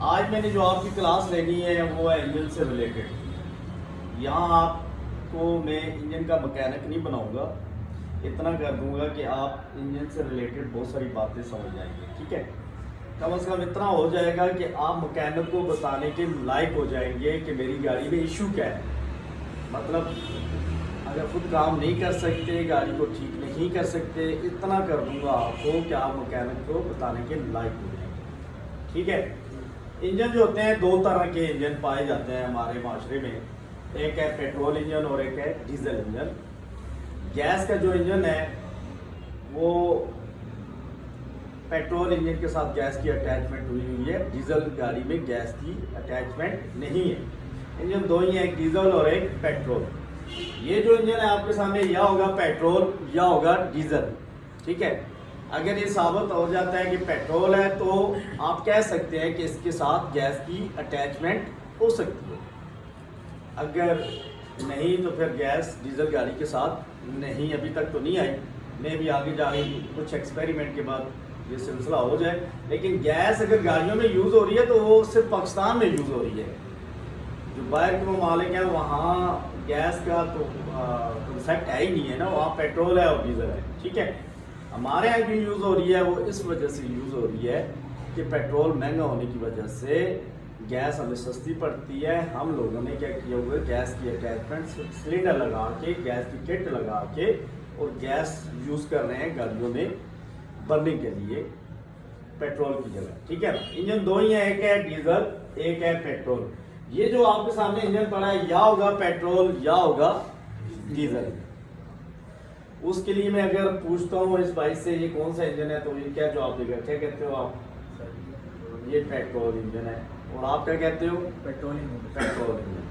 आज मैंने जो आपकी क्लास लेनी है वो है इंजन से रिलेटेड। यहाँ आपको मैं इंजन का मैकेनिक नहीं बनाऊंगा, इतना कर दूंगा कि आप इंजन से रिलेटेड बहुत सारी बातें समझ जाएंगे। ठीक है, कम से कम इतना हो जाएगा कि आप मैकेनिक को बताने के लायक हो जाएंगे कि मेरी गाड़ी में इशू क्या है। मतलब अगर खुद काम नहीं कर सकते, गाड़ी को ठीक नहीं कर सकते, इतना कर दूंगा आपको कि आप मैकेनिक को बताने के लायक हो जाएंगे। ठीक है, इंजन जो होते हैं दो तरह के इंजन पाए जाते हैं हमारे माशरे में, एक है पेट्रोल इंजन और एक है डीजल इंजन। गैस का जो इंजन है वो पेट्रोल इंजन के साथ गैस की अटैचमेंट हुई हुई है, डीजल गाड़ी में गैस की अटैचमेंट नहीं है। इंजन दो ही है, एक डीजल और एक पेट्रोल। ये जो इंजन है आपके सामने या होगा पेट्रोल या होगा डीजल। ठीक है, अगर ये साबित हो जाता है कि पेट्रोल है तो आप कह सकते हैं कि इसके साथ गैस की अटैचमेंट हो सकती है। अगर नहीं तो फिर गैस डीजल गाड़ी के साथ नहीं, अभी तक तो नहीं आई। मैं भी आगे जाके कुछ एक्सपेरिमेंट के बाद ये सिलसिला हो जाए। लेकिन गैस अगर गाड़ियों में यूज़ हो रही है तो वो सिर्फ पाकिस्तान में यूज़ हो रही है। जो बाहर के ममालिक हैं वहाँ गैस का तो कंसेप्ट है ही नहीं है ना, वहाँ पेट्रोल है और डीजल है। ठीक है, हमारे यहाँ भी यूज़ हो रही है, वो इस वजह से यूज़ हो रही है कि पेट्रोल महंगा होने की वजह से गैस हमें सस्ती पड़ती है। हम लोगों ने क्या किया हुआ है, गैस की अटैचमेंट सिलेंडर लगा के, गैस की किट लगा के और गैस यूज़ कर रहे हैं गाड़ियों में भरने के लिए पेट्रोल की जगह। ठीक है, इंजन दो ही है, एक है डीजल एक है पेट्रोल। ये जो आपके सामने इंजन पड़ा है या होगा पेट्रोल या होगा डीजल। उसके लिए मैं अगर पूछता हूँ इस भाई से ये कौन सा इंजन है तो ये क्या जवाब देगा, क्या कहते हो आप? ये पेट्रोल इंजन है। और आप क्या कहते हो? Petrol engine. Petrol engine.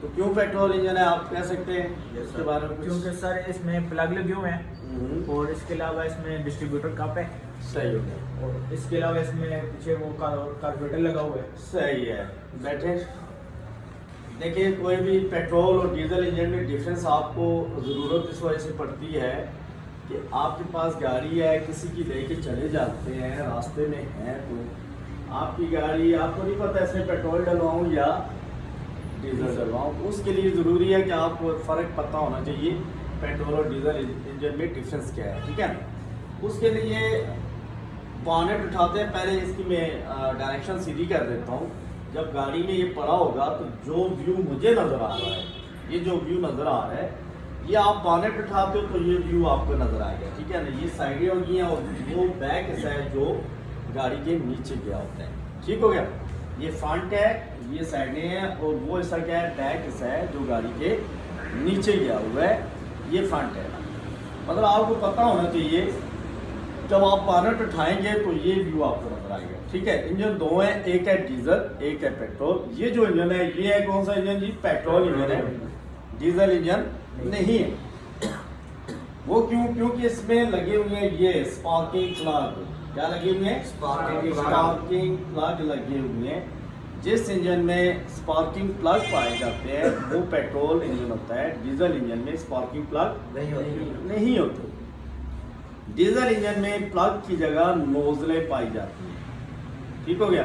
तो क्यों पेट्रोल इंजन है आप कह सकते हैं इसके बारे में? क्योंकि सर इसमें प्लग लगे हुए हैं और इसके अलावा इसमें डिस्ट्रीब्यूटर कप है। सही हो गया। और इसके अलावा इसमें पीछे वो कार्बोरेटर लगा हुआ है। सही है, बैठे। देखिए, कोई भी पेट्रोल और डीजल इंजन में डिफरेंस आपको ज़रूरत इस वजह से पड़ती है कि आपके पास गाड़ी है, किसी की लेके चले जाते हैं, रास्ते में हैं तो आपकी गाड़ी, आपको नहीं पता इसमें पेट्रोल डलवाऊँ या डीजल डलवाऊँ। उसके लिए ज़रूरी है कि आपको फ़र्क पता होना चाहिए पेट्रोल और डीजल इंजन में डिफरेंस क्या है। ठीक है, उसके लिए बॉनेट उठाते हैं। पहले इसकी मैं डायरेक्शन सीधी कर देता हूँ। जब गाड़ी में ये पड़ा होगा तो जो व्यू मुझे नज़र आ रहा है, ये जो व्यू नज़र आ रहा है, ये आप बॉनेट उठाते हो तो ये व्यू आपको नज़र आएगा। ठीक है ना, ये साइडें होगी हैं और वो बैक हिस्सा है जो गाड़ी के नीचे गया होता है। ठीक हो गया, ये फ्रंट है, ये साइडें हैं और वो हिस्सा क्या है, बैक हिस्सा है जो गाड़ी के नीचे गया हुआ है, ये फ्रंट है। मतलब आपको पता होना चाहिए जब आप बॉनेट उठाएंगे तो ये व्यू आपको नजर आएगा। ठीक है, इंजन दो है, एक है डीजल एक है पेट्रोल। ये जो इंजन है ये है कौन सा इंजन जी? पेट्रोल इंजन है, डीजल इंजन नहीं है। वो क्यों? क्योंकि इसमें लगे हुए हैं ये स्पार्किंग प्लग। क्या लगे हुए हैं? स्पार्किंग प्लग लगे हुए हैं। जिस इंजन में स्पार्किंग प्लग पाए जाते हैं वो पेट्रोल इंजन होता है। डीजल इंजन में स्पार्किंग प्लग नहीं होते। डीजल इंजन में प्लग की जगह नोजलें पाई जाती हैं। ठीक हो गया,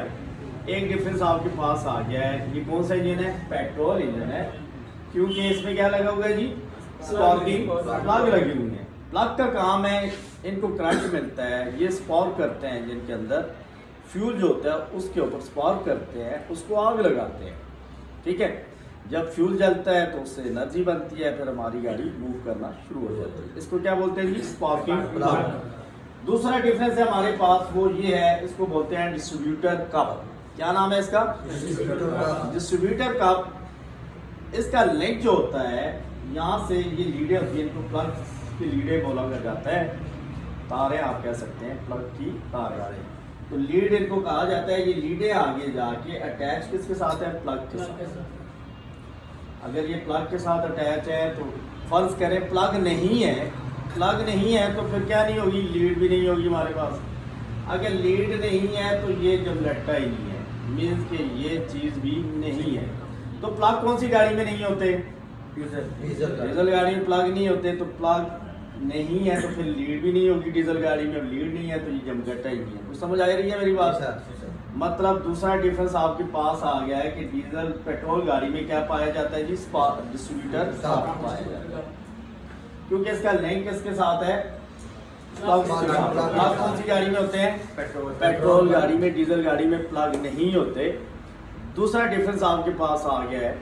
एक डिफरेंस आपके पास आ गया है। ये कौन सा इंजन है? पेट्रोल इंजन है, क्योंकि इसमें क्या लगा हुआ है जी? स्पार्किंग प्लग लगी हुई है। प्लग का काम है, इनको करंट मिलता है, ये स्पार्क करते हैं इंजन के अंदर, फ्यूल जो होता है उसके ऊपर स्पार्क करते हैं, उसको आग लगाते हैं। ठीक है, जब फ्यूल जलता है तो उससे एनर्जी बनती है, फिर हमारी गाड़ी मूव करना शुरू हो जाती है। इसको क्या बोलते हैं जी? Sparking plug. दूसरा डिफरेंस है हमारे पास, वो ये है, इसको बोलते हैं डिस्ट्रीब्यूटर कप। क्या नाम है इसका? Distributor cup. इसका लेग जो होता है, यहाँ से ये लीडें होती है, इनको प्लग की लीडें बोला जाता है, तारें आप कह सकते हैं, प्लग की तारें। तो लीड इनको कहा जाता है। ये लीडें आगे जाके अटैच किसके साथ है? प्लग के साथ। अगर ये प्लग के साथ अटैच है तो फर्ज करें प्लग नहीं है, प्लग नहीं है तो फिर क्या नहीं होगी? लीड भी नहीं होगी हमारे पास। अगर लीड नहीं है तो ये जब लटका ही नहीं है, मीन्स कि ये चीज़ भी नहीं है। तो प्लग कौन सी गाड़ी में नहीं होते? डीजल गाड़ी में प्लग नहीं होते। तो प्लग नहीं है तो फिर लीड भी नहीं होगी डीजल गाड़ी में। लीड नहीं है तो ये जमघटा ही नहीं है। कुछ समझ आ रही है मेरी बात? मतलब दूसरा डिफरेंस आपके पास आ गया है कि डीजल पेट्रोल गाड़ी में क्या पाया जाता है जी, डिस्ट्रीब्यूटर कप पाया जाता है, क्योंकि इसका लिंक किसके साथ है, प्लग के साथ। प्लग कौन सी गाड़ी में होते हैं, पेट्रोल गाड़ी में, डीजल गाड़ी में प्लग नहीं होते। दूसरा डिफरेंस आपके पास आ गया है,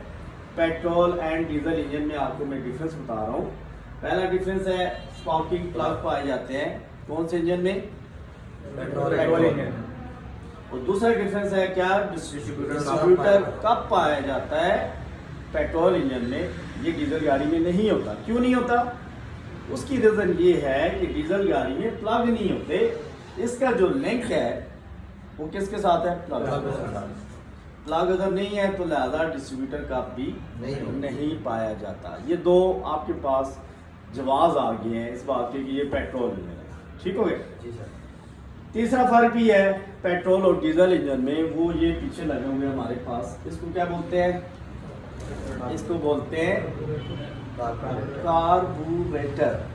पेट्रोल एंड डीजल इंजन में आपको मैं डिफरेंस बता रहा हूँ। पहला डिफरेंस है स्पार्किंग प्लग पाए जाते हैं कौन से इंजन में, पेट्रोल इंजन। और दूसरा डिफरेंस है क्या, डिस्ट्रीब्यूटर कब पाया जाता है, पेट्रोल इंजन में, ये डीजल गाड़ी में नहीं होता। क्यों नहीं होता, उसकी रीजन ये है कि डीजल गाड़ी में प्लग नहीं होते, इसका जो लिंक है वो किसके साथ है, प्लग। प्लग अगर नहीं है तो लिहाजा डिस्ट्रीब्यूटर कप भी नहीं पाया जाता। ये दो आपके पास जवाब आ गए हैं इस बात के कि ये पेट्रोल इंजन है, ठीक हो गया। तीसरा फर्क भी है पेट्रोल और डीजल इंजन में, वो ये पीछे लगे हुए हमारे पास, इसको क्या बोलते हैं, इसको बोलते हैं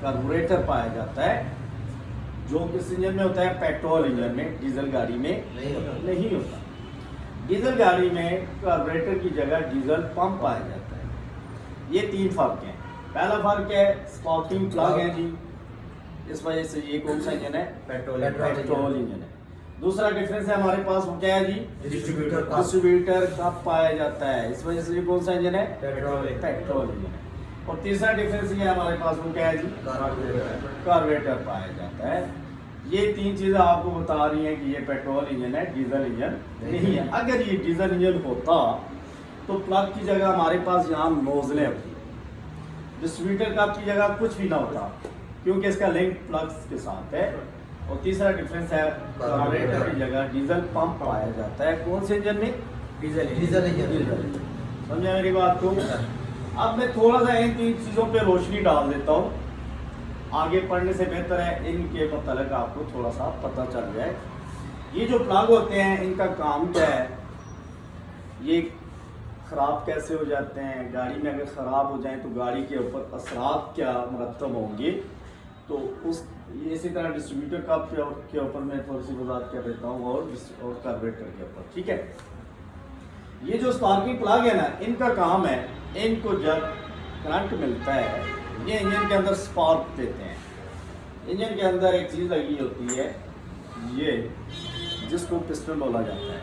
कार्बोरेटर पाया जाता है, जो किस इंजन में होता है, पेट्रोल इंजन में, डीजल गाड़ी में नहीं होता। डीजल गाड़ी में कार्बोरेटर की जगह डीजल पंप पाया जाता है। ये तीन फर्क हैं। पहला फर्क है स्पार्किंग प्लग है जी, इस वजह से ये कौन सा इंजन है, पेट्रोल इंजन है। दूसरा डिफरेंस है हमारे पास वो क्या है जी, डिस्ट्रीब्यूटर कब पाया जाता है, इस वजह से ये कौन सा इंजन है, पेट्रोल इंजन है। और तीसरा डिफरेंस ये हमारे पास वो क्या है जी, कार्बोरेटर पाया जाता है। ये तीन चीजें आपको बता रही हैं कि ये पेट्रोल इंजन है, डीजल इंजन नहीं है। अगर ये डीजल इंजन होता तो प्लग की जगह हमारे पास यहाँ नोजलें होती, डिस्ट्रीब्यूटर कप की जगह कुछ भी ना होता, क्योंकि इसका लिंक प्लग्स के साथ है। और तीसरा डिफरेंस है कार्बोरेटर की जगह डीजल पंप पाया जाता है कौन से इंजन में, डीजल इंजन। समझा मेरी बात को। अब मैं थोड़ा सा इन तीन चीज़ों पे रोशनी डाल देता हूँ, आगे पढ़ने से बेहतर है इनके मतलब आपको थोड़ा सा पता चल जाए। ये जो प्लग होते हैं इनका काम क्या है, ये ख़राब कैसे हो जाते हैं, गाड़ी में अगर ख़राब हो जाए तो गाड़ी के ऊपर असरात क्या मरतब होंगे, तो उस इसी तरह डिस्ट्रीब्यूटर कप के ऊपर मैं थोड़ी सी वजाहत कर देता हूँ, और कार्बोरेटर के ऊपर, ठीक है। ये जो स्पार्किंग प्लग है ना, इनका काम है, इनको जब करंट मिलता है ये इंजन के अंदर स्पार्क देते हैं। इंजन के अंदर एक चीज़ लगी होती है ये, जिसको पिस्टन बोला जाता है।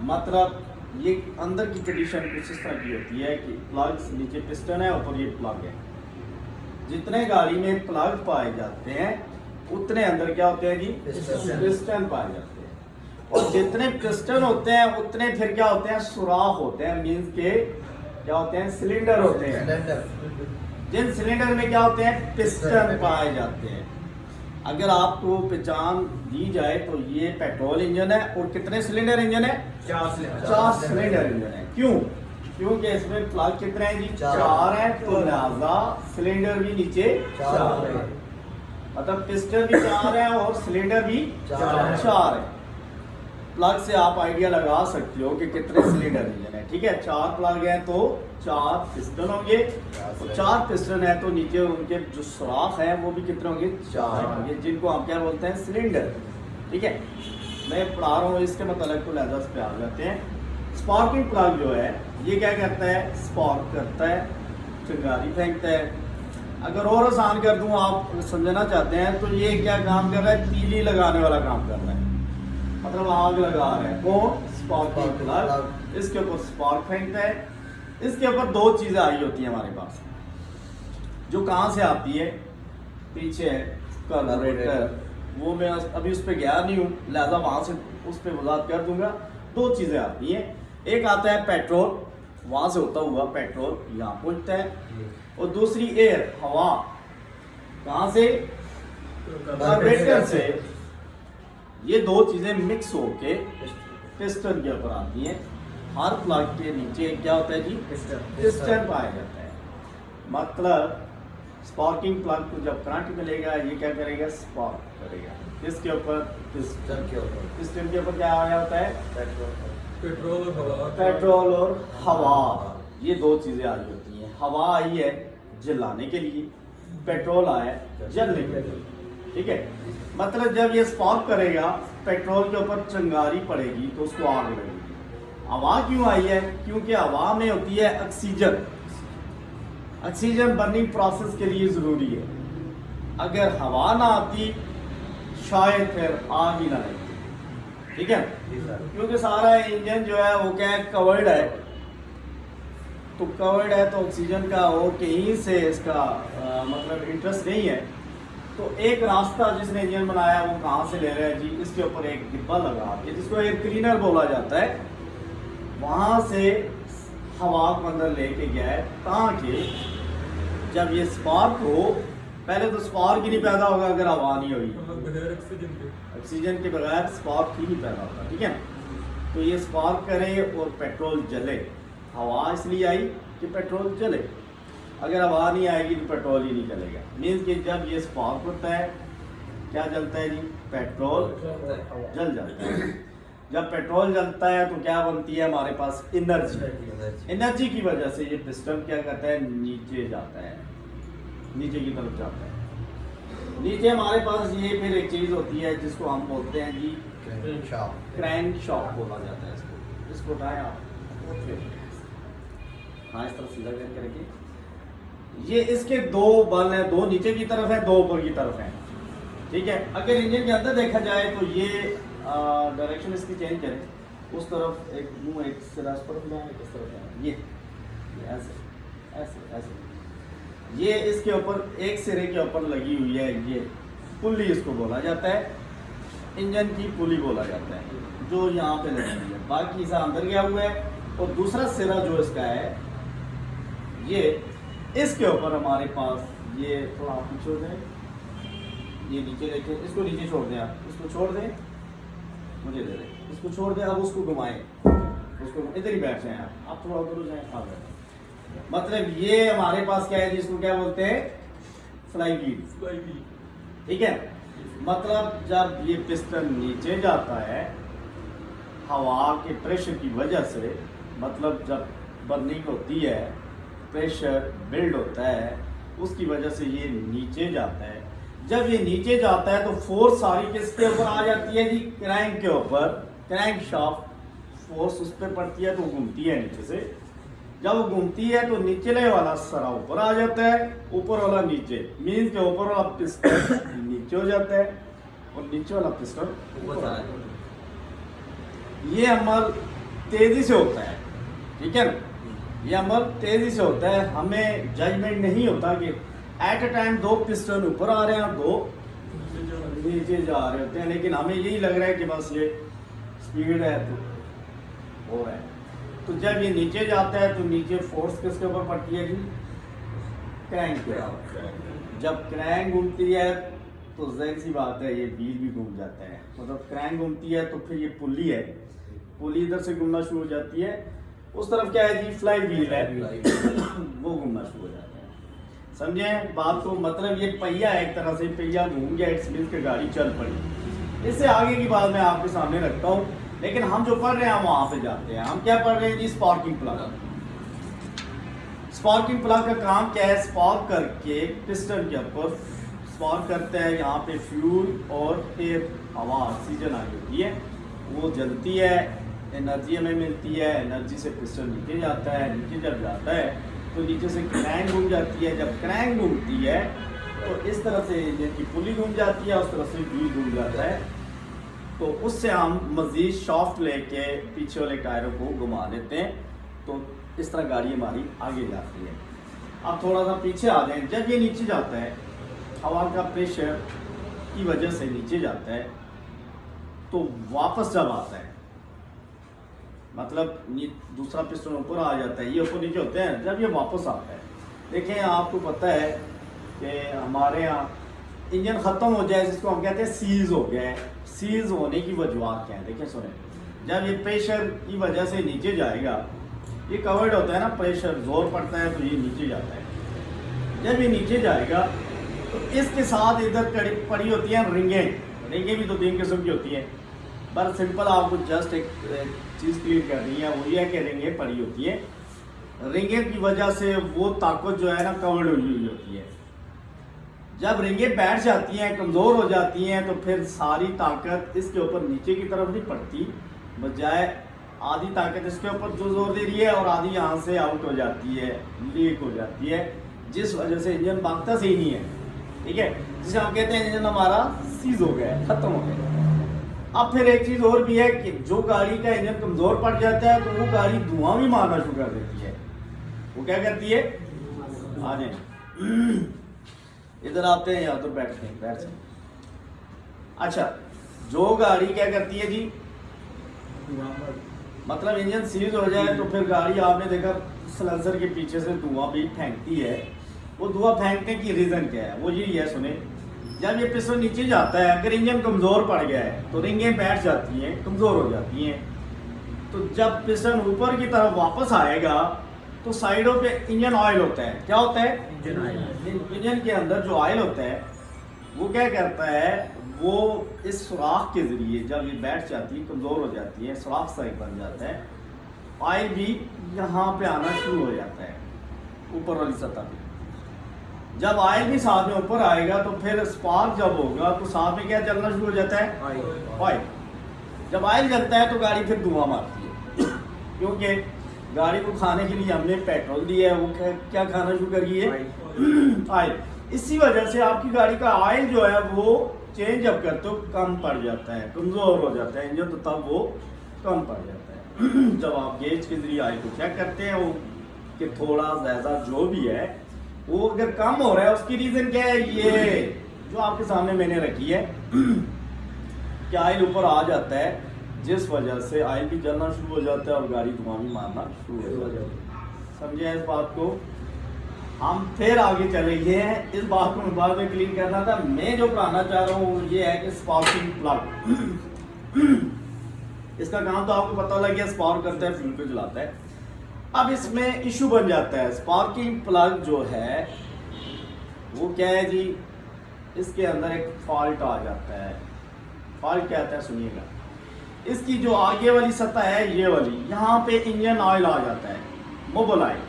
मतलब ये अंदर की कंडीशन कुछ इस तरह की होती है कि प्लग नीचे पिस्टन है, ऊपर ये प्लग है। जितने गाड़ी में प्लग पाए जाते हैं उतने अंदर क्या होते हैं जी, पिस्टन पाए जाते हैं। और जितने पिस्टन होते हैं उतने फिर क्या होते हैं, सुराख होते हैं, मींस के क्या होते हैं, सिलेंडर होते हैं। जिन सिलेंडर में क्या होते हैं, पिस्टन पाए जाते हैं। अगर आपको पहचान दी जाए तो ये पेट्रोल इंजन है, और कितने सिलेंडर इंजन है, 4 सिलेंडर इंजन है। क्यों, क्योंकि इसमें प्लग कितने हैं जी, 4 हैं, तो लिहाजा सिलेंडर भी नीचे 4 है, मतलब पिस्टन भी 4 है और सिलेंडर भी 4 है। प्लग से आप आइडिया लगा सकते हो कि कितने सिलेंडर इंजन है, ठीक है। 4 प्लग हैं तो 4 पिस्टन होंगे, और 4 पिस्टन है तो नीचे उनके जो सुराख हैं वो भी कितने होंगे, 4 होंगे, जिनको हम क्या बोलते हैं, सिलेंडर, ठीक है। मैं पढ़ा रहा हूँ इसके मतलब को लहजा पे आ जाते हैं। स्पार्किंग प्लग जो है ये क्या करता है, स्पार्क करता है, चिंगारी फेंकता है। अगर और आसान कर दूं, आप समझना चाहते हैं तो ये क्या काम कर रहा है, तीली लगाने वाला काम कर रहा है, मतलब आग लगा रहा है। कौन, स्पार्किंग प्लग। इसके ऊपर स्पार्क फेंकता है। इसके ऊपर 2 चीज़ें आई होती हैं हमारे पास, जो कहाँ से आती है, पीछे है कार्बोरेटर, वो मैं अभी उस पर गया नहीं हूँ, लिहाजा वहाँ से उस पर वजाहत कर दूंगा। 2 चीज़ें आती हैं, एक आता है पेट्रोल, वहाँ से होता हुआ पेट्रोल यहाँ पहुँचता है, और दूसरी एयर, हवा, कहाँ से, कार्बोरेटर से। ये 2 चीज़ें मिक्स होके पिस्टन के ऊपर आती हैं। हर प्लग के नीचे क्या होता है जी, पिस्टन पाया जाता है। मतलब स्पार्किंग प्लग को जब करंट मिलेगा ये क्या करेगा, स्पार्क करेगा। इसके ऊपर पिस्टन के ऊपर क्या आया होता है, पेट्रोल और हवा। ये 2 चीज़ें आई होती हैं। हवा आई है जलाने के लिए, पेट्रोल आया जलने के लिए। ठीक है। मतलब जब ये स्पार्क करेगा पेट्रोल के ऊपर चिंगारी पड़ेगी तो उसको आग लगेगी। हवा क्यों आई है? क्योंकि हवा में होती है ऑक्सीजन। ऑक्सीजन बर्निंग प्रोसेस के लिए ज़रूरी है। अगर हवा ना आती शायद फिर आग ही ना लगती। ठीक है, क्योंकि सारा इंजन जो है वो क्या है, कवर्ड है। तो कवर्ड है तो ऑक्सीजन का वो कहीं से इसका मतलब इंटरेस्ट नहीं है। तो एक रास्ता जिसने इंजन बनाया वो कहाँ से ले रहा है जी, इसके ऊपर एक डिब्बा लगा के जिसको एयर क्लीनर बोला जाता है, वहाँ से हवा को अंदर लेके गया है ताकि जब ये स्पार्क हो, पहले तो स्पार्क ही नहीं पैदा होगा अगर हवा नहीं होगी, ऑक्सीजन के बगैर स्पार्क ही नहीं पैदा होगा। ठीक है, तो ये स्पार्क करे और पेट्रोल जले। हवा इसलिए आई कि पेट्रोल जले, अगर हवा नहीं आएगी तो पेट्रोल ही नहीं चलेगा। मीन्स कि जब ये स्पार्क होता है क्या जलता है जी, पेट्रोल जल जाता है। जब पेट्रोल जलता है तो क्या बनती है हमारे पास, एनर्जी। एनर्जी की वजह से ये पिस्टन क्या करता है, नीचे जाता है, नीचे की तरफ जाता है। नीचे हमारे पास ये फिर एक चीज़ होती है जिसको हम बोलते हैं जी क्रैंक शॉफ्ट बोला जाता है। इसको उठाएं आप, हाँ इस तरफ सीधा करके। ये इसके दो बल हैं, दो नीचे की तरफ है, दो ऊपर की तरफ है। ठीक है, अगर इंजन के अंदर देखा जाए तो ये डायरेक्शन इसकी चेंज करें, उस तरफ एक मुंह, एक सिरा इस तरफ जाए, इस तरफ जाए, ये ऐसे ऐसे ऐसे। ये इसके ऊपर एक सिरे के ऊपर लगी हुई है, ये पुली इसको बोला जाता है, इंजन की पुली बोला जाता है, जो यहाँ पे लगी हुई है। बाकी इसे अंदर गया हुआ है और दूसरा सिरा जो इसका है ये इसके ऊपर हमारे पास, ये थोड़ा आप पीछे दें, ये नीचे देखें, इसको नीचे छोड़ दें, आप इसको छोड़ दें, मुझे दे दें, इसको छोड़ दें। अब उसको घुमाएं, उसको इधर ही बैठ जाएं आप थोड़ा उधर जाएं, आप बैठें। मतलब ये हमारे पास क्या है जिसको क्या बोलते हैं, फ्लाई व्हील। ठीक है, मतलब जब ये पिस्टन नीचे जाता है हवा के प्रेशर की वजह से, मतलब जब बर्निंग होती है, प्रेशर बिल्ड होता है, उसकी वजह से ये नीचे जाता है। जब ये नीचे जाता है तो फोर्स सारी किसके ऊपर आ जाती है जी, क्रैंक के ऊपर। क्रैंक शाफ्ट फोर्स उस पर पड़ती है तो घूमती है नीचे से। जब वो घूमती है तो निचले वाला सरा ऊपर आ जाता है, ऊपर वाला नीचे। मीन्स के ऊपर वाला पिस्टन नीचे हो जाता है और नीचे वाला पिस्टन ऊपर आ जाता है। ये अमल तेजी से होता है। ठीक है ना, ये अमल तेजी से होता है। हमें जजमेंट नहीं होता कि एट अ टाइम दो पिस्टन ऊपर आ रहे हैं और दो नीचे जा रहे होते हैं, लेकिन हमें यही लग रहा है कि बस ये स्पीड है तो हो रहा है। तो जब ये नीचे जाता है तो नीचे फोर्स किसके ऊपर पड़ती है जी, क्रैंक के ऊपर। जब क्रैंक घूमती है तो जाहिर सी बात है ये व्हील भी घूम जाता है। मतलब क्रैंक घूमती है तो फिर ये पुली है, पुली इधर से घूमना शुरू हो जाती है, उस तरफ क्या है जी, फ्लाई व्हील है, वो घूमना शुरू हो जाता है। समझे बात को? मतलब ये पहिया है, एक तरह से पहिया घूम गया, इट्स मींस कि गाड़ी चल पड़ी। इससे आगे की बात मैं आपके सामने रखता हूँ, लेकिन हम जो पढ़ रहे हैं हम वहाँ पे जाते हैं। हम क्या पढ़ रहे हैं जी, स्पार्किंग प्लग। स्पार्किंग प्लग का काम क्या है, स्पार्क करके पिस्टन के ऊपर स्पार्क करता है। यहाँ पे फ्यूल और एयर, हवा, ऑक्सीजन आई होती है, वो जलती है, एनर्जी हमें मिलती है। एनर्जी से पिस्टन नीचे जाता है, नीचे जब जाता है तो नीचे से क्रैंक घूम जाती है। जब क्रैंक घूमती है तो इस तरह से इंजन की पुली घूम जाती है, उस तरह से व्हील घूम जाता है। तो उससे हम मज़ीद शाफ्ट लेके पीछे वाले टायरों को घुमा देते हैं, तो इस तरह गाड़ी हमारी आगे जाती है। अब थोड़ा सा पीछे आ जाए, जब ये नीचे जाता है हवा का प्रेशर की वजह से नीचे जाता है, तो वापस जब आता है, मतलब दूसरा पिस्टन ऊपर आ जाता है, ये ऊपर नीचे होते हैं, जब ये वापस आता है, देखें आपको पता है कि हमारे यहाँ इंजन ख़त्म हो जाए जिसको हम कहते हैं सीज हो गया है। सीज होने की वजूहत क्या है, देखें सुने। जब ये प्रेशर की वजह से नीचे जाएगा, ये कवर्ड होता है ना, प्रेशर जोर पड़ता है तो ये नीचे जाता है। जब ये नीचे जाएगा तो इसके साथ इधर पड़ी होती हैं रिंगें। रिंगें भी तो तीन किस्म की होती हैं, पर सिंपल आपको जस्ट एक चीज़ क्लियर कर रही है, वो ये है कि रिंगें पड़ी होती है। रिंगें की वजह से वो ताकत जो है ना कवर्ड हुई होती है। जब रिंगें बैठ जाती हैं, कमज़ोर हो जाती हैं, तो फिर सारी ताकत इसके ऊपर नीचे की तरफ नहीं पड़ती, बजाय आधी ताकत इसके ऊपर जो जोर दे रही है और आधी यहाँ से आउट हो जाती है, लीक हो जाती है, जिस वजह से इंजन भागता सही नहीं है। ठीक है, जिसे हम कहते हैं इंजन हमारा सीज हो गया है, खत्म हो गया। अब फिर एक चीज़ और भी है कि जो गाड़ी का इंजन कमज़ोर पड़ जाता है तो वो गाड़ी धुआं भी मारना शुरू कर देती है। वो क्या करती है, आ जाए इधर आते हैं या उधर बैठते हैं, बैठ जाए। अच्छा, जो गाड़ी क्या करती है जी, मतलब इंजन सीज हो जाए तो फिर गाड़ी आपने देखा सलेंसर के पीछे से धुआं भी फेंकती है। वो धुआं फेंकने की रीज़न क्या है, वो यही है, सुने। जब ये पिस्टन नीचे जाता है, अगर इंजन कमज़ोर पड़ गया है तो रिंगें बैठ जाती हैं, कमज़ोर हो जाती हैं। तो जब पिस्टन ऊपर की तरफ वापस आएगा तो साइडों पे इंजन ऑयल होता है। क्या होता है, इंजन ऑयल। इंजन के अंदर जो ऑयल होता है वो क्या करता है, वो इस सुराख के ज़रिए जब ये बैठ जाती है, कमज़ोर हो जाती है, सुराख सा एक बन जाता है, ऑयल भी यहाँ पे आना शुरू हो जाता है ऊपर वाली सतह पे। जब ऑयल भी साथ में ऊपर आएगा तो फिर स्पार्क जब होगा तो साथ में क्या चलना शुरू हो जाता है, ऑयल। जब ऑयल जलता है तो गाड़ी फिर धुआं मारती है क्योंकि गाड़ी को खाने के लिए हमने पेट्रोल दिया है, वो क्या खाना शुरू करी है, ऑयल। इसी वजह से आपकी गाड़ी का ऑयल जो है वो चेंज जब करते हो कम पड़ जाता है, कमज़ोर हो जाता है इंजन, तो तब वो कम पड़ जाता है। जब आप गेज के जरिए ऑयल को चेक करते हैं वो कि थोड़ा ज़्यादा जो भी है वो अगर कम हो रहा है, उसकी रीज़न क्या है, ये जो आपके सामने मैंने रखी है कि ऑयल ऊपर आ जाता है, जिस वजह से ऑयल भी जलना शुरू हो जाता है और गाड़ी धुआं भी मारना शुरू हो जाता है। समझे इस बात को। हम फिर आगे चले गए हैं, इस बात को मैं बाद में क्लीन करना था। मैं जो पढ़ाना चाह रहा हूँ ये है कि स्पार्किंग प्लग। इसका काम तो आपको पता लग गया, स्पार्क करता है, फ्यूल को जलाता है। अब इसमें इशू बन जाता है, स्पार्किंग प्लग जो है वो क्या है जी, इसके अंदर एक फॉल्ट आ जाता है। फॉल्ट क्या आता है सुनिएगा, इसकी जो आगे वाली सतह है ये वाली, यहाँ पे इंजन ऑयल आ जाता है, मोबिल ऑयल।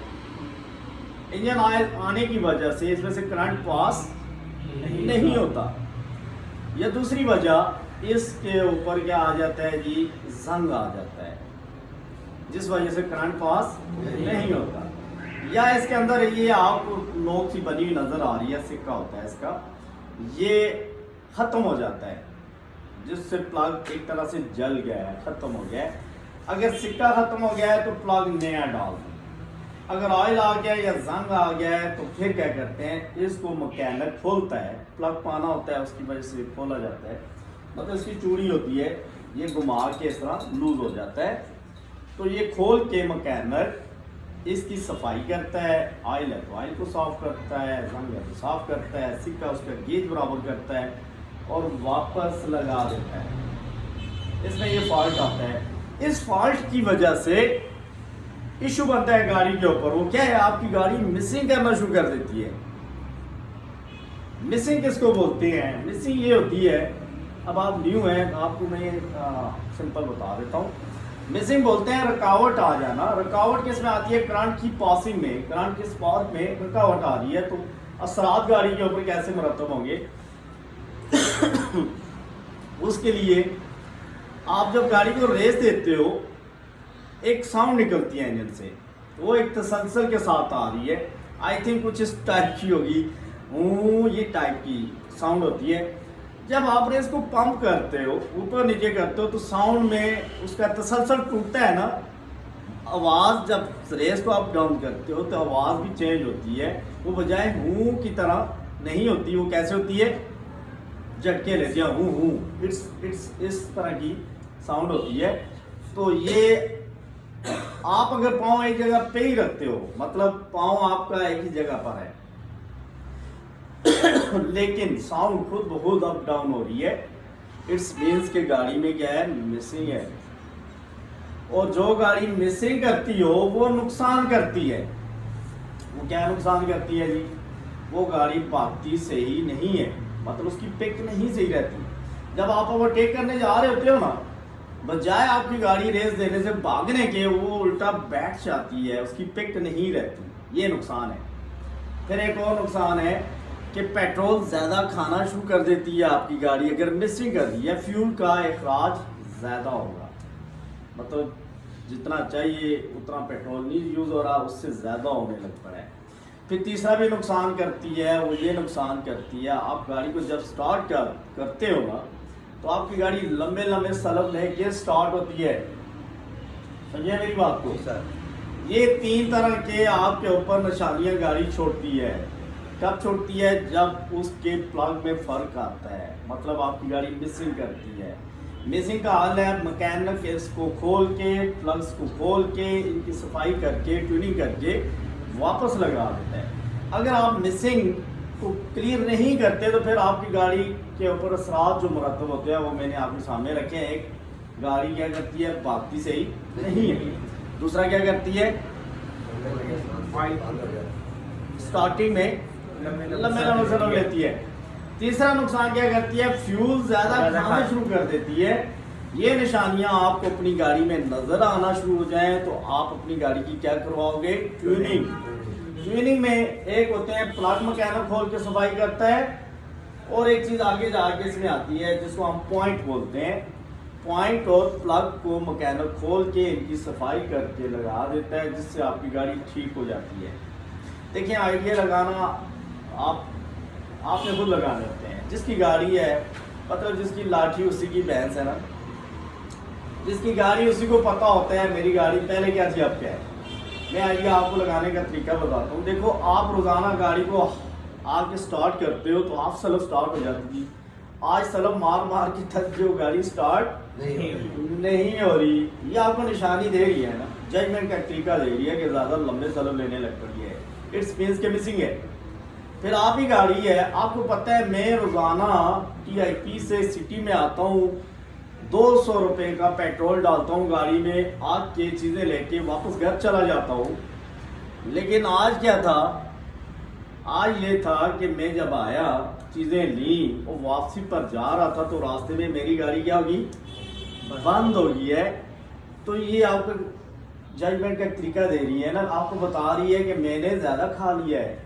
इंजन ऑयल आने की वजह से इसमें से करंट पास नहीं होता। या दूसरी वजह, इसके ऊपर क्या आ जाता है जी, जंग आ जाता है, जिस वजह से करंट पास नहीं होता। या इसके अंदर ये आपको नोक सी बनी हुई नजर आ रही है, सिक्का होता है इसका, ये खत्म हो जाता है, जिससे प्लग एक तरह से जल गया है, खत्म हो गया है। अगर सिक्का खत्म हो गया है तो प्लग नया डाल दें। अगर ऑयल आ गया या जंग आ गया है तो फिर क्या करते हैं, इसको मैकेनिक खोलता है, प्लग पाना होता है उसकी वजह से खोला जाता है, मतलब इसकी चूड़ी होती है, ये घुमा के इस तरह लूज हो जाता है। तो ये खोल के मैकेनिक इसकी सफाई करता है, ऑयल है तो ऑयल को साफ करता है, जंग है तो साफ करता है, सिक्का उसका गेज बराबर करता है और वापस लगा देता है। इसमें ये फॉल्ट आता है। इस फॉल्ट की वजह से इशू बनता है गाड़ी के ऊपर। वो क्या है, आपकी गाड़ी मिसिंग करना शुरू कर देती है। मिसिंग किसको बोलते हैं, मिसिंग ये होती है, अब आप न्यू हैं तो आपको मैं सिंपल बता देता हूँ। मिसिंग बोलते हैं रुकावट आ जाना। रुकावट किस में आती है, करंट की पासिंग में, करंट के स्पार्क में रुकावट आ रही है तो असरात गाड़ी के ऊपर कैसे मुरतब होंगे। उसके लिए आप जब गाड़ी को रेस देते हो, एक साउंड निकलती है इंजन से, वो एक तसलसल के साथ आ रही है। आई थिंक कुछ इस टाइप की होगी, ये टाइप की साउंड होती है। जब आप रेस को पंप करते हो, ऊपर नीचे करते हो, तो साउंड में उसका तसलसल टूटता है ना, आवाज़ जब रेस को आप डाउन करते हो तो आवाज़ भी चेंज होती है। वो बजाय हूँ की तरह नहीं होती, वो कैसे होती है, झटके लेती है, हूँ इट्स इस तरह की साउंड होती है। तो ये आप अगर पाँव एक जगह पे ही रखते हो, मतलब पाँव आपका एक ही जगह पर है लेकिन साउंड खुद ब खुद अप डाउन हो रही है, इट्स मीन्स के गाड़ी में क्या है, मिसिंग है। और जो गाड़ी मिसिंग करती हो वो नुकसान करती है। वो क्या नुकसान करती है जी, वो गाड़ी भागती सही नहीं है, मतलब उसकी पिक नहीं सही रहती। जब आप ओवरटेक करने जा रहे होते हो ना, बजाय आपकी गाड़ी रेस देने से भागने के, वो उल्टा बैठ जाती है, उसकी पिक नहीं रहती। ये नुकसान है। फिर एक और नुकसान है कि पेट्रोल ज़्यादा खाना शुरू कर देती है आपकी गाड़ी अगर मिसिंग कर दी है, फ्यूल का अखराज ज़्यादा होगा, मतलब जितना चाहिए उतना पेट्रोल नहीं यूज़ हो रहा, उससे ज़्यादा होने लग पड़ा है। फिर तीसरा भी नुकसान करती है, वो ये नुकसान करती है, आप गाड़ी को जब स्टार्ट करते हो ना तो आपकी गाड़ी लंबे लंबे सलब लेके स्टार्ट होती है, समझिए मेरी बात को सर। ये 3 तरह के आपके ऊपर निशानियां गाड़ी छोड़ती है। कब छोड़ती है? जब उसके प्लग में फ़र्क आता है, मतलब आपकी गाड़ी मिसिंग करती है। मिसिंग का हाल है मैकेनिक इसको खोल के, प्लग्स को खोल के, इनकी सफाई करके, ट्यूनिंग करके वापस लगा देता है। अगर आप मिसिंग को क्लियर नहीं करते तो फिर आपकी गाड़ी के ऊपर असरात जो मुरतब होते हैं वो मैंने आपके सामने रखे हैं। एक, गाड़ी क्या करती है, भागती सही नहीं है। दूसरा क्या करती है, स्टार्टिंग में लंबे लंबे सलब लेती है। तीसरा नुकसान क्या करती है, फ्यूल ज़्यादा खाना शुरू कर देती है। ये निशानियां आपको अपनी गाड़ी में नज़र आना शुरू हो जाएं तो आप अपनी गाड़ी की क्या करवाओगे, ट्यूनिंग। ट्यूनिंग में एक होते हैं प्लग मैकेनिक खोल के सफाई करता है, और एक चीज़ आगे जाके इसमें आती है जिसको हम पॉइंट बोलते हैं। पॉइंट और प्लग को मैकेनिक खोल के इनकी सफाई करके लगा देता है, जिससे आपकी गाड़ी ठीक हो जाती है। देखिए आइडिया लगाना आपने खुद लगाने होते हैं। जिसकी गाड़ी है, मतलब जिसकी लाठी उसी की भैंस है ना, जिसकी गाड़ी उसी को पता होता है मेरी गाड़ी पहले क्या थी अब क्या है। मैं आइडिया आपको लगाने का तरीका बताता हूँ। देखो आप रोज़ाना गाड़ी को आके स्टार्ट करते हो तो आप सलब स्टार्ट हो जाती थी, आज सलब मार मार के थक जो गाड़ी स्टार्ट नहीं हो रही। ये आपको निशानी दे रही है ना, जजमेंट का तरीका दे रही है कि ज़्यादा लंबे सलब लेने लग पड़ी है, इट्स मीन्स के मिसिंग है। फिर आप ही गाड़ी है, आपको पता है मैं रोज़ाना TIP से सिटी में आता हूँ, 200 रुपये का पेट्रोल डालता हूँ गाड़ी में, आग के चीज़ें लेके वापस घर चला जाता हूँ। लेकिन आज क्या था, आज ये था कि मैं जब आया चीज़ें ली और वापसी पर जा रहा था तो रास्ते में मेरी गाड़ी क्या होगी, बंद हो गई है। तो ये आपको जजमेंट का तरीका दे रही है ना, आपको बता रही है कि मैंने ज़्यादा खा लिया है।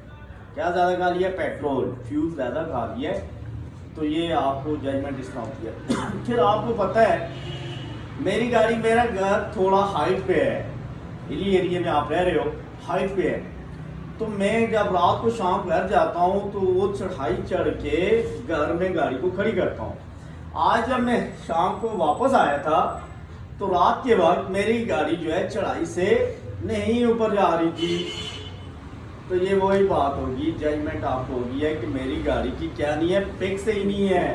क्या ज़्यादा खा लिया? पेट्रोल, फ्यूल ज़्यादा खा लिया है। तो ये आपको जजमेंट इसका होती है। फिर आपको पता है मेरी गाड़ी, मेरा घर थोड़ा हाइट पे है, हिली एरिया में आप रह रहे हो, हाइट पे है, तो मैं जब रात को शाम घर जाता हूँ तो वो चढ़ाई चढ़ के घर में गाड़ी को खड़ी करता हूँ। आज जब मैं शाम को वापस आया था तो रात के वक्त मेरी गाड़ी जो है चढ़ाई से नहीं ऊपर जा रही थी। तो ये वही बात होगी, जजमेंट आपको होगी है कि मेरी गाड़ी की क्या नहीं है, फिक्स ही नहीं है,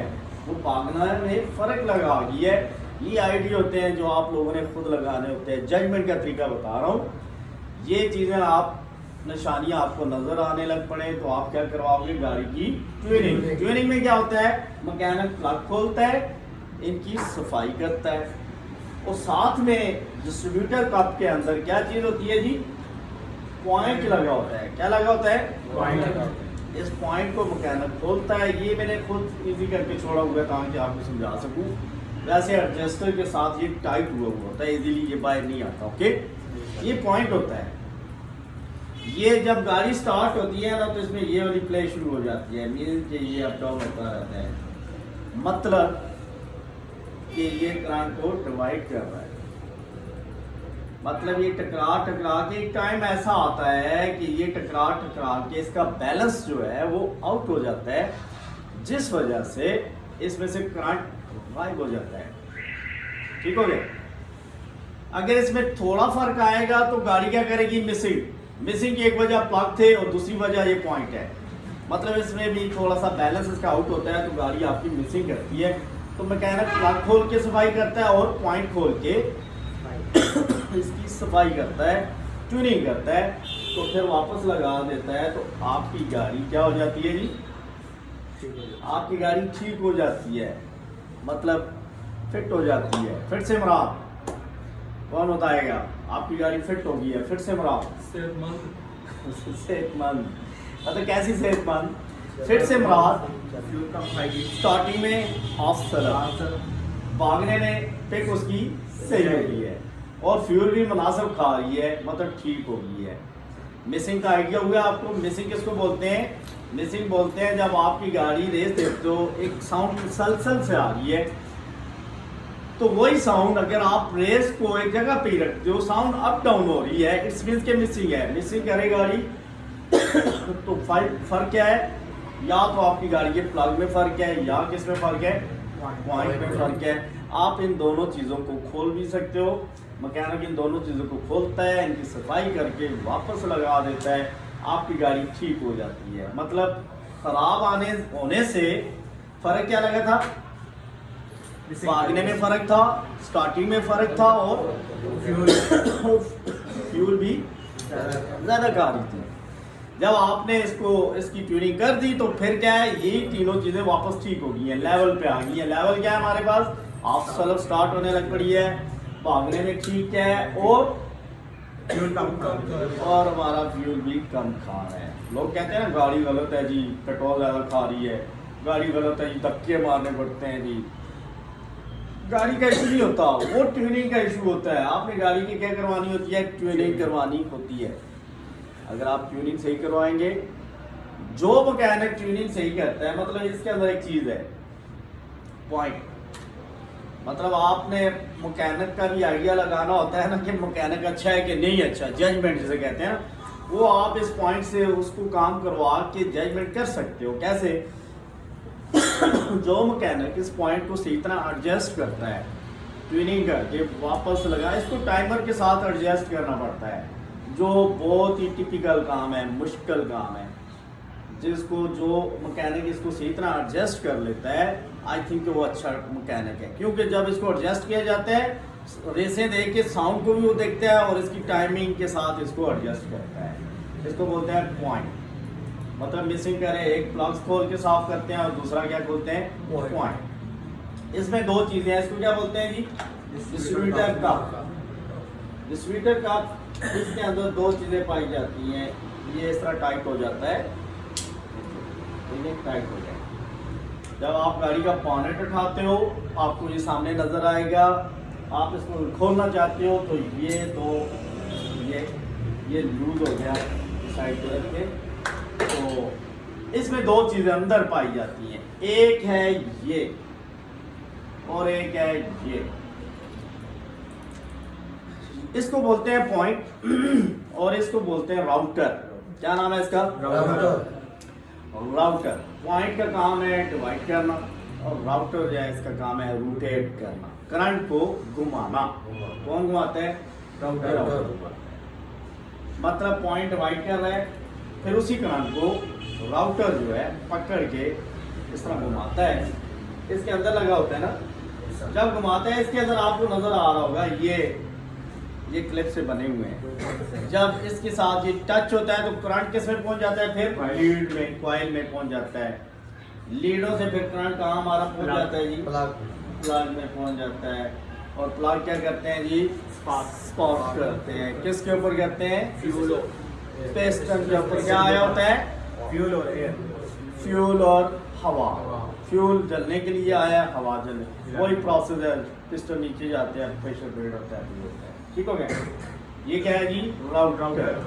वो भागना में फ़र्क लगा गई है। ये आइडिया होते हैं जो आप लोगों ने खुद लगाने होते हैं, जजमेंट का तरीका बता रहा हूँ। ये चीज़ें आप निशानियाँ आपको नज़र आने लग पड़े तो आप क्या करवाओगे, गाड़ी की ट्यूनिंग। ट्यूनिंग में क्या होता है, मैकेनिक प्लग खोलता है, इनकी सफाई करता है, और साथ में डिस्ट्रीब्यूटर कप के अंदर क्या चीज़ होती है जी, पॉइंट लगा होता है। क्या लगा होता है, पॉइंट लगा होता है। इस पॉइंट को मैकेनिक खोलता है। ये मैंने खुद इजी करके छोड़ा हुआ है ताकि आपको समझा सकूं। वैसे एडजस्टर के साथ ये टाइट हुआ होता है, इजीली ये बाहर नहीं आता। ओके, ये पॉइंट होता है। ये जब गाड़ी स्टार्ट होती है ना तो इसमें ये वाली प्ले शुरू हो जाती है, मीन कि ये अप डाउन होता रहता है, मतलब कि ये करंट को डिवाइड कर रहा है। मतलब ये टकरा के एक टाइम ऐसा आता है कि ये टकरा के इसका बैलेंस जो है वो आउट हो जाता है, जिस वजह से इसमें से करंट गायब हो जाता है। ठीक हो गया। अगर इसमें थोड़ा फर्क आएगा तो गाड़ी क्या करेगी, मिसिंग की एक वजह प्लग थे और दूसरी वजह ये पॉइंट है, मतलब इसमें भी थोड़ा सा बैलेंस इसका आउट होता है तो गाड़ी आपकी मिसिंग करती है। तो मैकेनिक प्लग खोल के सफाई करता है और पॉइंट खोल के इसकी सफाई करता है, ट्यूनिंग करता है, तो फिर वापस लगा देता है। तो आपकी गाड़ी क्या हो जाती है जी, आपकी गाड़ी ठीक हो जाती है, मतलब फिट हो जाती है। फिट से मुराद कौन बताएगा, आपकी गाड़ी फिट हो गई है, फिट से मुराद सेहतमंद। मतलब कैसी सेहतमंद, फिट से मुराद स्टार्टिंग में हाफ सलब, भागने में पिक उसकी सही हो गई है और फ्यूल भी मुनासिब खा रही है, मतलब ठीक हो गई है। मिसिंग का आइडिया हुआ आपको। मिसिंग किसको बोलते हैं? मिसिंग बोलते हैं जब आपकी गाड़ी रेस देखते हो एक साउंड सलसल से आ रही है, तो वही साउंड अगर आप रेस को एक जगह पे ही रखते हो, साउंड अप डाउन हो रही है, इट्स मींस के मिसिंग है। मिसिंग करे गाड़ी तो फर्क क्या है? या तो आपकी गाड़ी के प्लग में फर्क है या किस में फर्क है? पॉइंट में फर्क है। आप इन दोनों चीज़ों को खोल भी सकते हो। मैकेनिक इन दोनों चीज़ों को खोलता है, इनकी सफाई करके वापस लगा देता है, आपकी गाड़ी ठीक हो जाती है। मतलब खराब होने से फर्क क्या लगा था? भागने में फर्क था, स्टार्टिंग में फर्क था, और फ्यूल भी ज़्यादा खा रही थी। जब आपने इसकी ट्यूनिंग कर दी तो फिर क्या है, यही तीनों चीज़ें वापस ठीक हो गई हैं, लेवल पे आ गई हैं। लेवल क्या है हमारे पास? हाफ सेल्फ स्टार्ट होने लग पड़ी है, भागने में ठीक है, और फ्यूल कम और हमारा फ्यूल भी कम खा रहा है। लोग कहते हैं ना गाड़ी गलत है जी, पेट्रोल ज़्यादा खा रही है, गाड़ी गलत है जी, धक्के मारने पड़ते हैं जी। गाड़ी का इशू नहीं होता, वो ट्यूनिंग का इशू होता है। आपने गाड़ी की क्या करवानी होती है? ट्यूनिंग करवानी होती है। अगर आप ट्यूनिंग सही करवाएंगे, जो मैकेनिक ट्यूनिंग सही करता है, मतलब इसके अंदर एक चीज़ है पॉइंट। मतलब आपने मैकेनिक का भी आइडिया लगाना होता है ना कि मैकेनिक अच्छा है कि नहीं अच्छा, जजमेंट जिसे कहते हैं ना, वो आप इस पॉइंट से उसको काम करवा के जजमेंट कर सकते हो। कैसे? जो मैकेनिक इस पॉइंट को सही तरह एडजस्ट करता है, ट्यूनिंग करके वापस लगा, इसको टाइमर के साथ एडजस्ट करना पड़ता है, जो बहुत ही टिपिकल काम है, मुश्किल काम है। जिसको जो मैकेनिक इसको सही तरह एडजस्ट कर लेता है, आई थिंक वो अच्छा मैकेनिक है। क्योंकि जब इसको एडजस्ट किया जाता है, रेसें देख के साउंड को भी वो देखता है और इसकी टाइमिंग के साथ इसको एडजस्ट करता है। इसको बोलते हैं पॉइंट। मतलब मिसिंग करें, एक प्लग्स खोल के साफ करते हैं और दूसरा क्या खोलते हैं? पॉइंट। इसमें दो चीज़ें हैं, इसको क्या बोलते हैं जी? Distributor cup. डिस्ट्रीब्यूटर कप, इसके अंदर दो चीज़ें पाई जाती हैं। ये इस तरह टाइट हो जाता है, टाइट हो जाए। जब आप गाड़ी का बॉनेट उठाते हो, आपको ये सामने नजर आएगा। आप इसको खोलना चाहते हो तो ये दो, ये लूज हो गया साइड पे रख के। तो इसमें दो चीजें अंदर पाई जाती हैं, एक है ये और एक है ये। इसको बोलते हैं पॉइंट और इसको बोलते हैं राउटर। क्या नाम है इसका? राउटर। पॉइंट का काम है डिवाइड करना और राउटर जो है इसका काम है रोटेट करना, करंट को घुमाना। कौन घुमाता है? राउटर। मतलब पॉइंट डिवाइड कर रहा है, फिर उसी करंट को राउटर जो है पकड़ के इस तरह घुमाता है। इसके अंदर लगा होता है ना, जब घुमाता है इसके अंदर आपको नजर आ रहा होगा ये क्लिप से बने हुए हैं। जब इसके साथ ये टच होता है तो करंट किस में पहुंच जाता है? फिर लीड में, कॉइल में पहुंच जाता है। लीडों से फिर करंट कहाँ हमारा पहुंच जाता है जी? प्लग में पहुंच जाता है। और प्लग क्या करते हैं जी? स्पार्क करते हैं। किसके ऊपर करते हैं? फ्यूल पिस्टन के ऊपर। क्या आया होता है? फ्यूल और एयर, फ्यूल और हवा। फ्यूल जलने के लिए आया, हवा जलने, वही प्रोसेस है। पिस्टन नीचे जाते हैं, प्रेशर बिल्ड होता है। ठीक हो गया? ये क्या है जी? राउटर।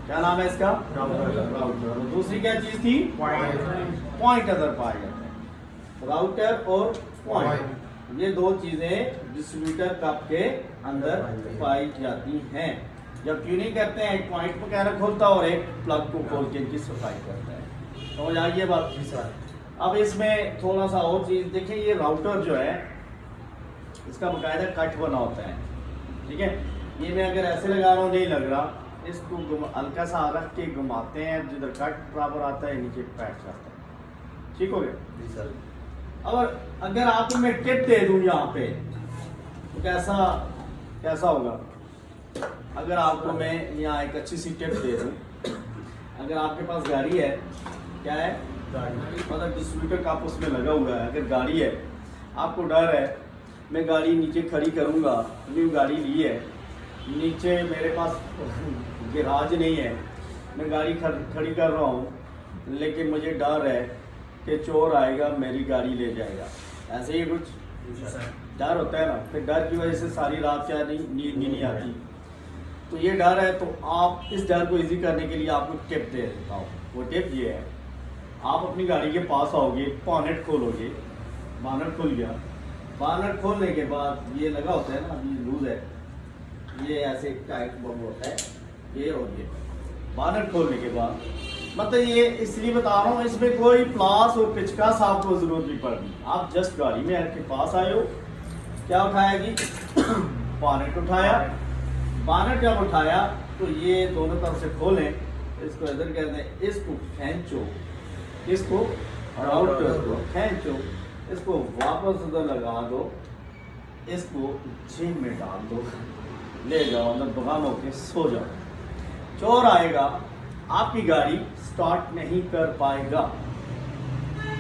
क्या नाम है इसका? राउटर। दूसरी क्या चीज थी? पॉइंट अदर पाया जाता है। राउटर और पॉइंट, ये दो चीजें डिस्ट्रीब्यूटर कप के अंदर पाई जाती हैं। जब ट्यूनिंग करते हैं, एक पॉइंट को क्या खोलता है और एक प्लग को खोल के इनकी सफाई करता है। समझ आ गई बात? जी सर। अब इसमें थोड़ा सा और चीज देखिए, ये राउटर जो है इसका बकायदा कट बना होता है। ठीक है, ये मैं अगर ऐसे लगा रहा हूँ नहीं लग रहा, इसको हल्का सा रख के घुमाते हैं, जिधर कट बराबर आता है नीचे पैच जाता है। ठीक हो गया? जी सर। अब अगर आपको मैं टिप दे दूं यहाँ पे तो कैसा होगा? अगर आपको मैं यहाँ एक अच्छी सी टिप दे दूं, अगर आपके पास गाड़ी है, क्या है? मतलब डिस्ट्रीब्यूटर कप उसमें लगा हुआ है, अगर गाड़ी है, आपको डर है मैं गाड़ी नीचे खड़ी करूँगा, न्यू गाड़ी ली है, नीचे मेरे पास गैराज नहीं है, मैं गाड़ी खड़ी कर रहा हूँ, लेकिन मुझे डर है कि चोर आएगा मेरी गाड़ी ले जाएगा। ऐसे ही कुछ डर होता है ना, फिर डर की वजह से सारी रात क्या नहीं नींद नहीं आती। तो ये डर है, तो आप इस डर को इजी करने के लिए आपको टिप दे देता हूँ। वो टिप ये है, आप अपनी गाड़ी के पास आओगे, बॉनेट खोलोगे, बॉनेट खुल गया, बॉनेट खोलने के बाद ये लगा होता है ना, ये लूज है, ये ऐसे टाइट बम होता है, ये और ये बॉनेट खोलने के बाद, मतलब ये इसलिए बता रहा हूँ, इसमें कोई प्लास और पिचकास आपको जरूरत नहीं पड़नी। आप जस्ट गाड़ी में आपके पास आए हो, क्या उठाया जी, बॉनेट उठाया, बॉनेट जब उठाया तो ये दोनों तरफ से खोलें, इसको इधर कहते हैं, इसको खींचो, इसको राउटर को खींचो, इसको वापस उधर लगा दो, इसको जेब में डाल दो, ले जाओ अंदर, दुकान होके सो जाओ। चोर आएगा, आपकी गाड़ी स्टार्ट नहीं कर पाएगा,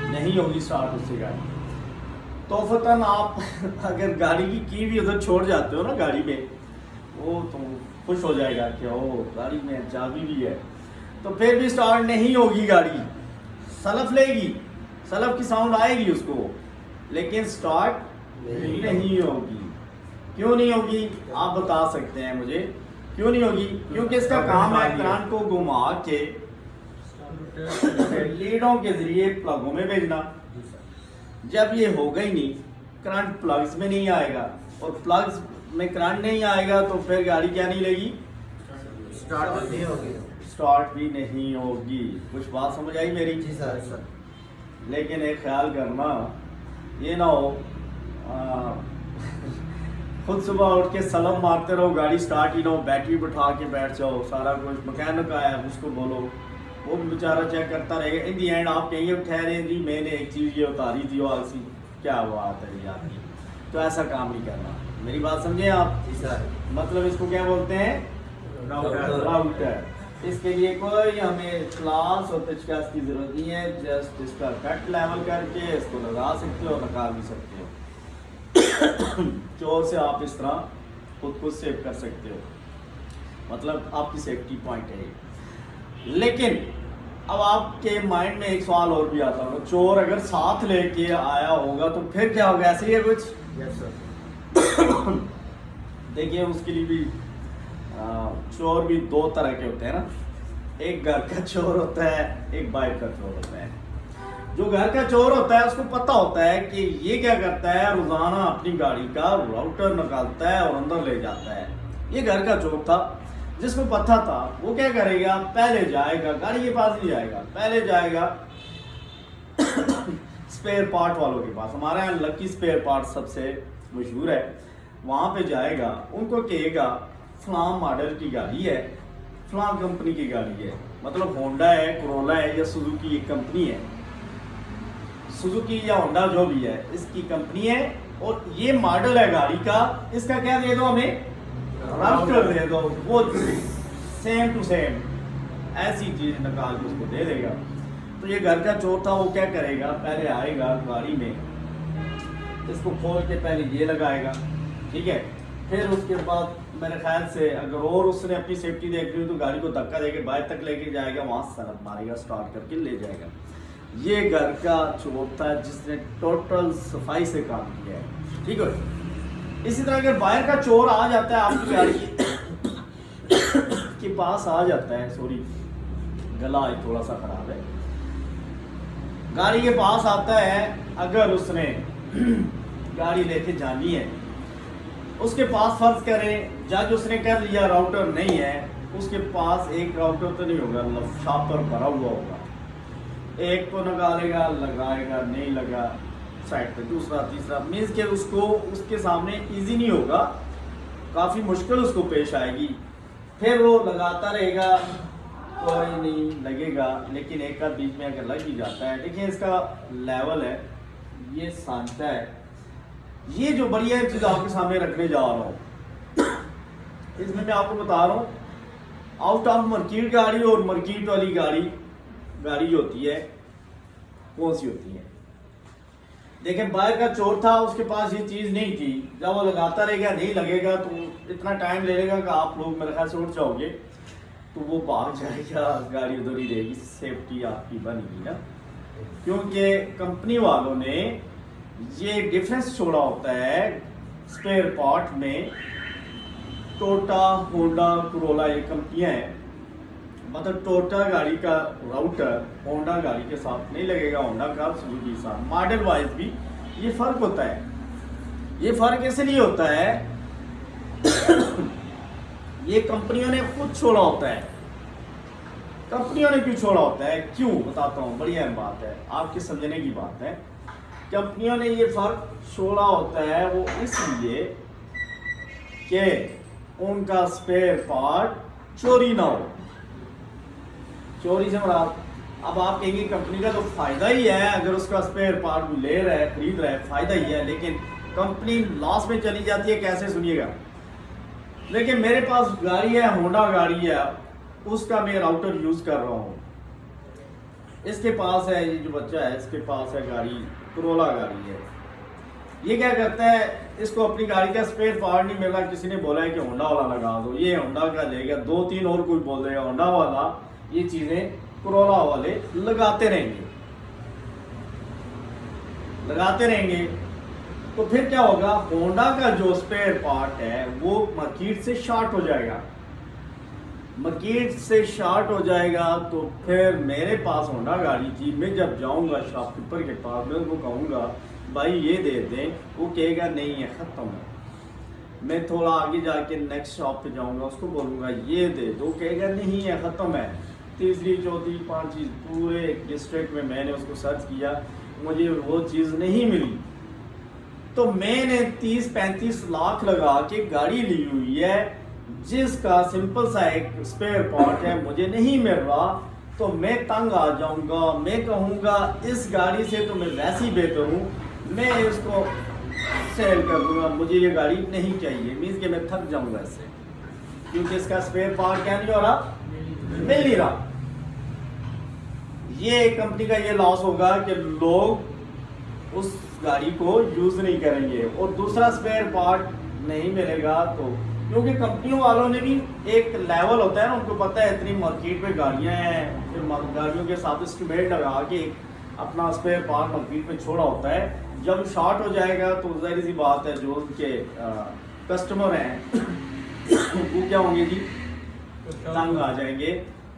नहीं होगी स्टार्ट उससे गाड़ी। तो फतन आप अगर गाड़ी की भी उधर छोड़ जाते हो ना गाड़ी में, वो तो खुश हो जाएगा कि ओ गाड़ी में चाबी भी है, तो फिर भी स्टार्ट नहीं होगी गाड़ी, सलफ लेगी, सलफ की साउंड आएगी उसको, लेकिन स्टार्ट नहीं होगी। क्यों नहीं होगी आप बता सकते हैं मुझे, क्यों नहीं होगी? क्योंकि इसका काम है करंट को घुमा के लीडों के जरिए प्लगों में भेजना। जब ये होगा ही नहीं, करंट प्लग्स में नहीं आएगा, और प्लग्स में करंट नहीं आएगा तो फिर गाड़ी क्या नहीं लेगी, स्टार्ट नहीं होगी, स्टार्ट भी नहीं होगी। कुछ बात समझ आई मेरी? जी सर। लेकिन एक ख्याल करना, ये ना हो खुद सुबह उठ के सलम मारते रहो, गाड़ी स्टार्ट ही ना हो, बैटरी बिठा के बैठ जाओ, सारा कुछ मैकेनिक आया उसको बोलो, वो भी बेचारा चेक करता रहेगा। इन दी एंड आप कहेंगे ठहरे जी मैंने एक चीज़ ये उतारी थी, और ऐसी क्या बात है यार, तो ऐसा काम नहीं करना। मेरी बात समझे आप? जी सर। मतलब इसको क्या बोलते हैं, राउटर। इसके लिए कोई हमें क्लास और पिचकास की जरूरत नहीं है, जस्ट इसका कट लेवल करके इसको लगा सकते हो, निकाल भी सकते हो। चोर से आप इस तरह खुद को सेव कर सकते हो, मतलब आपकी सेफ्टी पॉइंट है ये। लेकिन अब आपके माइंड में एक सवाल और भी आता होगा, चोर अगर साथ लेके आया होगा तो फिर क्या होगा, ऐसे ही है कुछ? Yes sir. देखिए उसके लिए भी चोर भी दो तरह के होते हैं ना, एक घर का चोर होता है, एक बाहर का चोर होता है। जो घर का चोर होता है उसको पता होता है कि ये क्या करता है, रोजाना अपनी गाड़ी का राउटर निकालता है और अंदर ले जाता है। ये घर का चोर था, जिसको पता था, वो क्या करेगा, पहले जाएगा गाड़ी के पास नहीं जाएगा, पहले जाएगा स्पेयर पार्ट वालों के पास। हमारे यहाँ लकी स्पेयर पार्ट सबसे मशहूर है, वहाँ पे जाएगा, उनको कहेगा फलां मॉडल की गाड़ी है, फलां कंपनी की गाड़ी है, मतलब होंडा है, कोरोला है या सुजुकी एक कंपनी है, सुजुकी या होंडा जो भी है इसकी कंपनी है, और ये मॉडल है गाड़ी का, इसका क्या दे दो हमें, राउटर दे दो। वो सेम टू सेम ऐसी चीज निकाल के उसको दे देगा। तो ये घर का चोर था, वो क्या करेगा, पहले आएगा गाड़ी में, इसको खोल के पहले ये लगाएगा, ठीक है, फिर उसके बाद मेरे ख्याल से अगर और उसने अपनी सेफ्टी देख ली हो तो गाड़ी को धक्का देके बाहर तक लेके जाएगा, वहां सनक मारेगा, स्टार्ट करके ले जाएगा। ये घर का चोर था जिसने टोटल सफाई से काम किया है, ठीक है। इसी तरह अगर बाहर का चोर आ जाता है आपकी गाड़ी के पास आ जाता है, सॉरी गला थोड़ा सा खराब है, गाड़ी के पास आता है, अगर उसने गाड़ी लेके जानी है, उसके पास फर्ज करें जज उसने कर लिया राउटर नहीं है, उसके पास एक राउटर तो नहीं होगा, शापर भरा हुआ होगा, एक को निकालेगा, लगाएगा, नहीं लगा साइड पे, दूसरा तीसरा, मीन्स के उसको उसके सामने इजी नहीं होगा, काफ़ी मुश्किल उसको पेश आएगी। फिर वो लगाता रहेगा, कोई नहीं लगेगा, लेकिन एक का बीच में अगर लग ही जाता है, देखिए इसका लेवल है, ये सांचा है, ये जो बढ़िया चीज़ आपके सामने रखने जा रहा हूँ, इसमें मैं आपको बता रहा हूँ, आउट ऑफ मार्केट गाड़ी और मार्केट वाली गाड़ी होती है, कौन सी होती है? देखें बाहर का चोर था, उसके पास ये चीज़ नहीं थी, जब वो लगाता रहेगा नहीं लगेगा तो इतना टाइम ले लेगा कि आप लोग मेरे ख्याल से उठ जाओगे, तो वो भाग जाएगा, गाड़ी उधर ही रहेगी, सेफ्टी आपकी बनेगी ना। क्योंकि कंपनी वालों ने ये डिफरेंस छोड़ा होता है स्पेयर पार्ट में टोयोटा, होंडा, कोरोला ये कंपनियां हैं। मतलब टोयोटा गाड़ी का राउटर होंडा गाड़ी के साथ नहीं लगेगा, होंडा का सुजुकी के साथ। मॉडल वाइज भी ये फर्क होता है। ये फर्क इसलिए होता है ये कंपनियों ने खुद छोड़ा होता है। कंपनियों ने क्यों छोड़ा होता है, क्यों बताता हूँ, बड़ी अहम बात है, आपके समझने की बात है। कंपनियों ने ये फर्क छोड़ा होता है वो इसलिए कि उनका स्पेयर पार्ट चोरी ना हो। चोरी से मुराद, अब आप कहेंगे कंपनी का तो फायदा ही है, अगर उसका स्पेयर पार्ट ले रहा है, खरीद रहा है, फायदा ही है, लेकिन कंपनी लॉस में चली जाती है, कैसे, सुनिएगा। लेकिन मेरे पास गाड़ी है, होंडा गाड़ी है, उसका मैं राउटर यूज कर रहा हूँ। इसके पास है, ये जो बच्चा है इसके पास है गाड़ी, कोरोला गाड़ी है। ये क्या करता है, इसको अपनी गाड़ी का स्पेयर पार्ट नहीं मिल रहा, किसी ने बोला है कि होंडा वाला लगा दो, ये होंडा का लेगा, 2-3 और कोई बोल देगा होंडा वाला, ये चीजें कोरोला वाले लगाते रहेंगे। तो फिर क्या होगा, होंडा का जो स्पेयर पार्ट है वो मार्केट से शॉर्ट हो जाएगा। मार्केट से शॉर्ट हो जाएगा तो फिर मेरे पास होंडा गाड़ी थी, मैं जब जाऊंगा शॉपकीपर के पास, मैं उनको कहूँगा भाई ये दे दें, वो कहेगा नहीं है, ख़त्म है। मैं थोड़ा आगे जाके नेक्स्ट शॉप पे जाऊंगा, उसको बोलूँगा ये दे दो, कहेगा नहीं है, ख़त्म है। तीसरी, चौथी, 5 चीज़ पूरे डिस्ट्रिक्ट में मैंने उसको सर्च किया, मुझे वो चीज़ नहीं मिली। तो मैंने 30-35 लाख लगा के गाड़ी ली हुई है, जिसका सिंपल सा एक स्पेयर पार्ट है, मुझे नहीं मिल रहा, तो मैं तंग आ जाऊंगा। मैं कहूँगा इस गाड़ी से तो मैं वैसे ही बेहतर हूँ, मैं इसको सेल कर दूंगा, मुझे ये गाड़ी नहीं चाहिए। मीन्स कि मैं थक जाऊंगा इससे, क्योंकि इसका स्पेयर पार्ट क्या नहीं हो रहा, मिल नहीं रहा। ये कंपनी का ये लॉस होगा कि लोग उस गाड़ी को यूज नहीं करेंगे, और दूसरा स्पेयर पार्ट नहीं मिलेगा। तो क्योंकि कंपनियों वालों ने भी एक लेवल होता है ना, उनको पता है इतनी मार्केट में गाड़ियां हैं, फिर गाड़ियों के साथ एस्टिमेट लगा के अपना स्पेयर पार्ट मार्केट में छोड़ा होता है। जब शॉर्ट हो जाएगा तो जाहिर सी बात है जो उनके कस्टमर हैं वो क्या होंगे जी, तंग आ जाएंगे,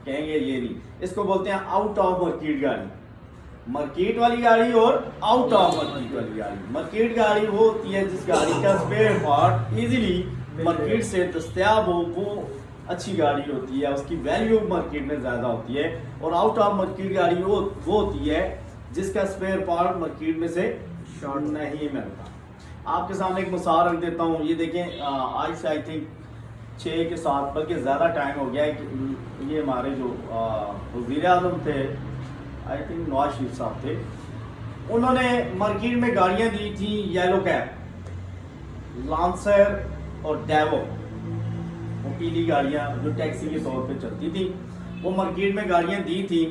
कहेंगे ये नहीं। इसको बोलते हैं आउट ऑफ मार्केट गाड़ी। मार्केट वाली गाड़ी और आउट ऑफ मार्केट वाली गाड़ी। मार्केट गाड़ी वो होती है जिस गाड़ी का स्पेयर पार्ट इजीली मार्केट से दस्तयाब हो, वो अच्छी गाड़ी होती है, उसकी वैल्यू मार्केट में ज़्यादा होती है। और आउट ऑफ मार्केट गाड़ी वो होती है जिसका स्पेयर पार्ट मार्केट में से शॉर्ट नहीं मिलता। आपके सामने एक मिसाल रख देता हूँ, ये देखें, आज से आई थिंक 6 के 7 बल्कि ज़्यादा टाइम हो गया है कि ये हमारे जो वज़ीर आज़म थे, आई थिंक नवाज शरीफ साहब थे, उन्होंने मार्केट में गाड़ियाँ दी थी, येलो कैब, लांसर और डेवो, वो पीली गाड़ियाँ जो टैक्सी के तौर पे चलती थी, वो मार्केट में गाड़ियाँ दी थी।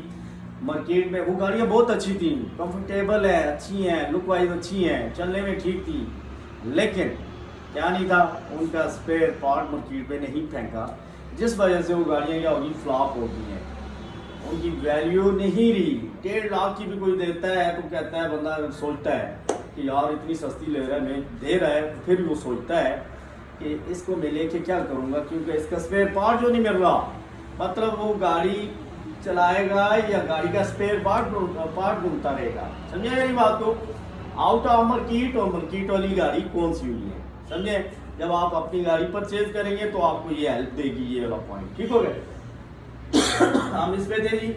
मार्केट में वो गाड़ियाँ बहुत अच्छी थी, कंफर्टेबल है, अच्छी हैं, लुक वाइज अच्छी हैं, चलने में ठीक थी, लेकिन क्या नहीं था, उनका स्पेयर पार्ट मार्केट में नहीं फेंका, जिस वजह से वो गाड़ियाँ क्या होगी, फ्लॉप हो गई हैं, उनकी वैल्यू नहीं रही। 1.5 लाख की भी कोई देता है तो कहता है, बंदा सोचता है कि यार इतनी सस्ती ले रहा है, मैं दे रहा है, फिर भी वो सोचता है कि इसको मैं लेके क्या करूँगा, क्योंकि इसका स्पेयर पार्ट जो नहीं मिल रहा, मतलब वो गाड़ी चलाएगा या गाड़ी का स्पेयर पार्ट ढूंढता रहेगा। समझे मेरी बात को? आउट ऑफ मार्केट और मार्केट वाली गाड़ी कौन सी हुई है, समझे? जब आप अपनी गाड़ी परचेज करेंगे तो आपको ये हेल्प देगी, ये वाला पॉइंट, ठीक हो गया। हम इस पे थे जी,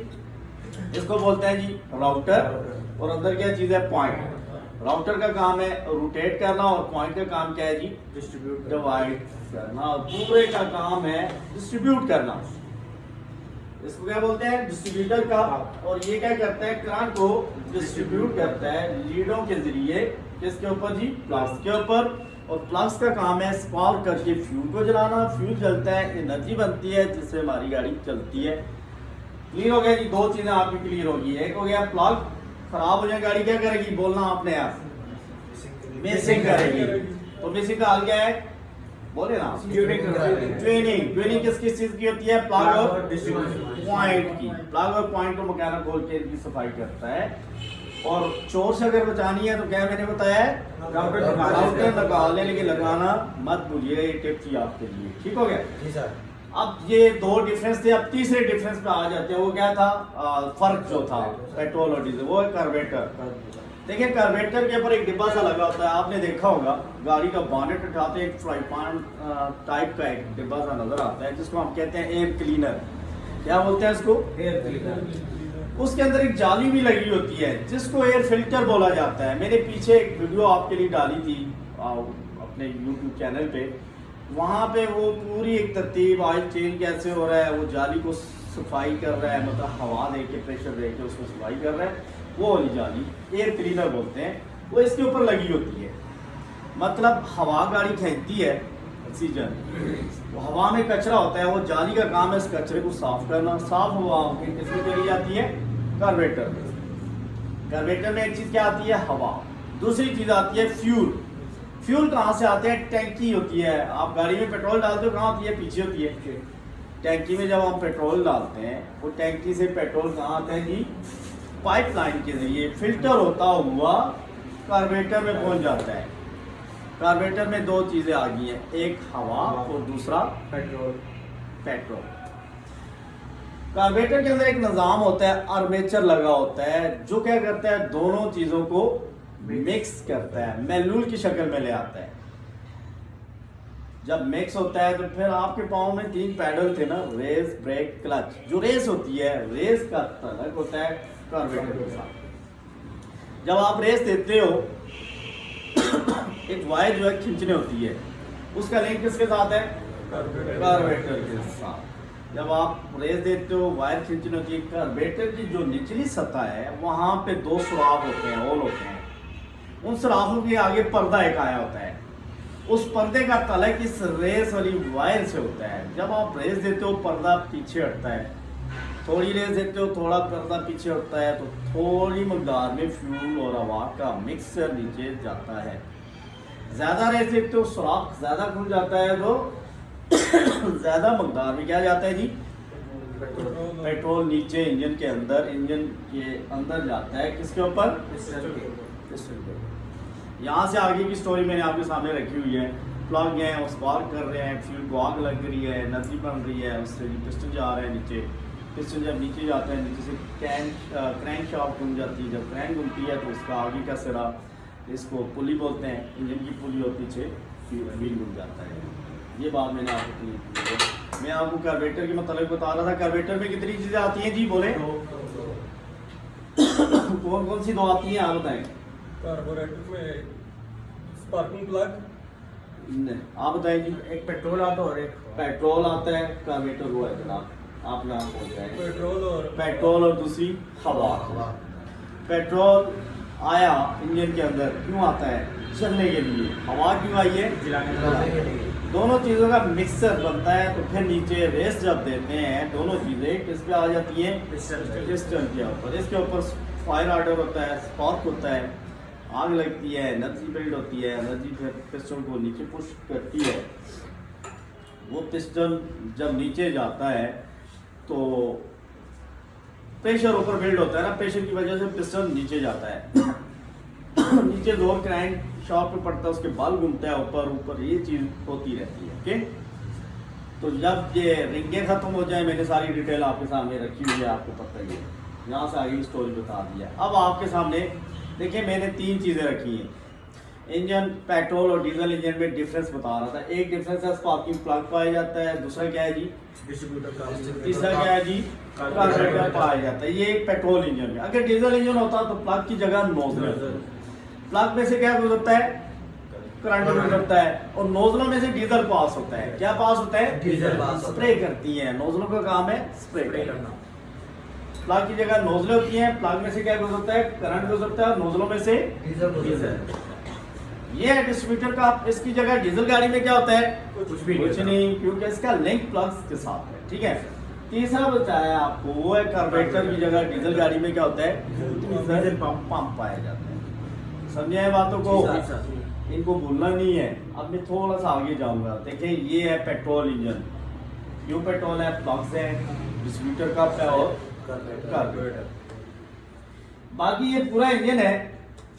इसको बोलते हैं जी राउटर, और अंदर क्या चीज़ है, पॉइंट। राउटर का काम है रोटेट करना, और पॉइंट का काम क्या है जी, डिस्ट्रीब्यूट, डिवाइड करना। पूरे का काम है डिस्ट्रीब्यूट करना, इसको क्या बोलते हैं, डिस्ट्रीब्यूटर का। और ये क्या करता है, करंट को डिस्ट्रीब्यूट करता है लीडों के जरिए, किसके ऊपर जी, प्लस के ऊपर। और प्लस का काम है स्पार्क करके फ्यूल को जलाना, फ्यूल जलता है, एनर्जी बनती है, जिससे हमारी गाड़ी चलती है। क्लियर हो गया जी, 2 चीजें आपकी क्लियर होगी। एक हो गया प्लग, खराब हो जाए गाड़ी क्या करेगी, बोलना आपने यार, मिसिंग करेगी। तो मिसिंग का हाल क्या है, बोले ना, ट्रेनिंग। ट्रेनिंग किस किस चीज की होती है, प्लग और पॉइंट की। प्लग और पॉइंट को मैकेनिक खोल के इनकी सफाई करता है। और चोर से अगर बचानी है तो क्या मैंने बताया है, राउटर निकालने लेके लगाना मत भूलिए, ये टिप थी आपके लिए। ठीक हो गया जी सर। अब ये दो डिफरेंस थे, अब तीसरे डिफरेंस पे आ जाते हैं। वो क्या था, फर्क जो था पेट्रोल और डीजल, वो है कार्बोरेटर। देखिए कार्बोरेटर के ऊपर एक डिब्बा सा लगा होता है, आपने देखा होगा गाड़ी का बॉनेट उठाते एक फ्राई पैन टाइप का एक डिब्बा सा नजर आता है, जिसको हम कहते हैं एयर क्लीनर। क्या बोलते हैं इसको, एयर क्लीनर। उसके अंदर एक जाली भी लगी होती है जिसको एयर फिल्टर बोला जाता है। मैंने पीछे एक वीडियो आपके लिए डाली थी अपने YouTube चैनल पे, वहाँ पे वो पूरी एक तरतीब, ऑयल चेंज कैसे हो रहा है, वो जाली को सफाई कर रहा है, मतलब हवा दे के प्रेशर दे के उसको सफाई कर रहा है, वो वाली जाली एयर क्लीनर बोलते हैं। वो इसके ऊपर लगी होती है, मतलब हवा गाड़ी खींचती है ऑक्सीजन, वो हवा में कचरा होता है, वो जाली का काम है इस कचरे को साफ करना। साफ हवा किसमें चली जाती है, कार्बोरेटर में। कार्बोरेटर में एक चीज़ क्या आती है, हवा। दूसरी चीज़ आती है फ्यूल। फ्यूल कहाँ से आते हैं, टैंकी होती है। आप गाड़ी में पेट्रोल डालते हो, कहाँ होती है, पीछे होती है टैंकी में। जब हम पेट्रोल डालते हैं वो टैंकी से पेट्रोल कहाँ आता है जी, पाइपलाइन के जरिए फिल्टर होता हुआ कार्बोरेटर में पहुंच जाता है। कार्बोरेटर में दो चीज़ें आ गई हैं, एक हवा और दूसरा पेट्रोल। कार्बोरेटर के अंदर एक निज़ाम होता है, आर्मेचर लगा होता है, जो क्या करता है, दोनों चीज़ों को मिक्स करता है, मैल्यूल की शक्ल में ले आता है। जब मिक्स होता है तो फिर आपके पाँव में 3 पैडल थे ना, रेस, ब्रेक, क्लच। जो रेस होती है, रेस का तलक होता है कार्बोरेटर के साथ। जब आप रेस देते हो एक वायर जो है खींचने होती है, उसका लिंक किसके साथ है, कार्बोरेटर के साथ। जब आप रेस देते हो, वायर खींचने होती है, कार्बोरेटर की जो निचली सतह है वहाँ पे 2 सुराख होते हैं, होल होते हैं। उन सुराखों के आगे पर्दा एक आया होता है, उस पर्दे का तलक इस रेस वाली वायर से होता है। जब आप रेस देते हो पर्दा पीछे हटता है, थोड़ी रेस देते हो थोड़ा पर्दा पीछे हटता है, तो थोड़ी मकदार में फ्यूल और हवा का मिक्सचर नीचे जाता है। ज़्यादा रेस देते हो सुराख ज़्यादा खुल जाता है, तो ज़्यादा मकदार में क्या जाता है जी, पेट्रोल नीचे इंजन के अंदर जाता है। किसके ऊपर, पिस्टन के। यहाँ से आगे की स्टोरी मैंने आपके सामने रखी हुई है। प्लग है, वो स्पार्क कर रहे हैं, फ्यूल को आग लग रही है, एनर्जी बन रही है, उससे पिस्टन जा रहा है नीचे। पिस्टन जब नीचे जाता है, नीचे से क्रैंक शाफ्ट घूम जाती है। जब क्रैंक घूमती है तो उसका आगे का सिरा, इसको पुली बोलते हैं, इंजन की पुली और पीछे व्हील घूम जाता है। ये बात मैंने आपको, मैं आपको कार्बोरेटर के मतलब बता रहा था। कार्बोरेटर में कितनी चीज़ें आती हैं जी, बोले कौन कौन सी 2 आती हैं, आप बताएं। कार्बोरेटर में स्पार्किंग प्लग, आप बताएं जी। एक पेट्रोल आता है और एक पेट्रोल आता है, कार्बोरेटर वो है जनाब, आप नाम बोल रहे हैं। पेट्रोल और दूसरी हवा। पेट्रोल आया इंजन के अंदर क्यों आता है, चलने के लिए। हवा क्यों आई है, जलाने के लिए। दोनों चीज़ों का मिक्सचर बनता है। तो फिर नीचे रेस जब देते हैं, दोनों चीज़ें किस पे आ जाती हैं, पिस्टन के ऊपर। इसके ऊपर फायर आर्डर होता है, स्पार्क होता है, आग लगती है, एनर्जी बिल्ड होती है, एनर्जी फिर पिस्टन को नीचे पुश करती है। वो पिस्टन जब नीचे जाता है तो प्रेशर ऊपर बिल्ड होता है ना, प्रेशर की वजह से पिस्टन नीचे जाता है। नीचे जोर क्रैंक शाफ्ट पे पड़ता है, उसके बाल घूमता है ऊपर ऊपर, ये चीज़ होती रहती है। ओके, तो जब ये रिंगें खत्म हो जाए, मैंने सारी डिटेल आपके सामने रखी हुई है, आपको पता ही है, यहाँ से आगे स्टोरी बता दिया। अब आपके सामने देखिए, मैंने 3 चीज़ें रखी हैं। इंजन, पेट्रोल और डीजल इंजन में डिफरेंस बता रहा था। एक डिफरेंस है स्पार्किंग प्लग पाया जाता है, दूसरा क्या है जी, डिस्ट्रीब्यूटर का। तीसरा क्या है जी, कार्बोरेटर पाया जाता है। ये पेट्रोल इंजन में। अगर डीजल इंजन होता तो प्लग की जगह नोजल, प्लग में से क्या गुजरता है, करंट गुजरता है, और नोजलों में से डीजल पास होता है। क्या पास होता है, डीजल पास होता है। स्प्रे करती है, नोजलों का काम है स्प्रे करना। प्लग की जगह नोजलें होती हैं, प्लग में से क्या गुजरता है, करंट गुजरता है, और नोजलों में से डीजल। ये है डिस्ट्रीब्यूटर का। इसकी जगह डीजल गाड़ी में क्या होता है, कुछ नहीं, क्योंकि इसका लिंक प्लग्स के साथ है। ठीक है। तीसरा बताया आपको, वो है कार्बोरेटर की जगह डीजल गाड़ी में क्या होता है, डीजल पंप पाया जाता है। समझे हैं बातों को, इनको भूलना नहीं है। अब मैं थोड़ा सा आगे जाऊंगा। देखिए, ये है पेट्रोल इंजन, क्यों पेट्रोल है, प्लग्स है, डिस्ट्रीब्यूटर कप है और कार्बोरेटर। बाकी ये पूरा इंजन है,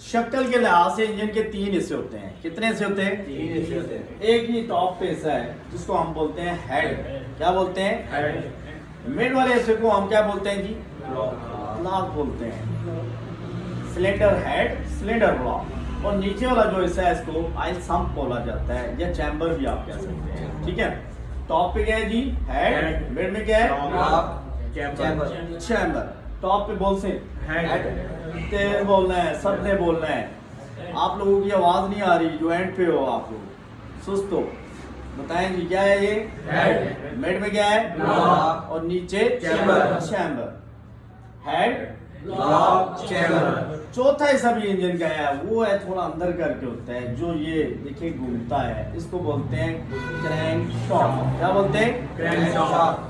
शक्ल के लिहाज से इंजन के 3 हिस्से होते हैं। कितने हिस्से होते हैं? 3 हिस्से होते हैं। एक ये टॉप पे हिस्सा है जिसको हम बोलते हैं हेड। क्या बोलते हैं? हेड। मिड वाले हिस्से को हम क्या बोलते हैं जी? ब्लॉक बोलते हैं। Cylinder head, cylinder block. और नीचे वाला जो हिस्सा है इसको ऑयल सम्प बोला जाता है या चैम्बर भी आप कह सकते हैं। ठीक है, टॉप पे क्या है जी? हेड। मिड में क्या है? चैम्बर। चैम्बर। टॉप पे बोल से हेड। तेल बोलना है, सबने बोलना है। आप लोगों की आवाज नहीं आ रही, जो एंड पे हो आप लोग सुस्त हो। बताएं जी क्या है ये? हेड। मिड में क्या है? ब्लॉक। और नीचे chamber. Chamber. Head, block, chamber. चौथा हिस्सा भी इंजन का है, वो है थोड़ा अंदर करके होता है, जो ये देखिए घूमता है, इसको बोलते हैं क्रैंक शॉफ्ट। क्या बोलते हैं? क्रैंकशाफ्ट।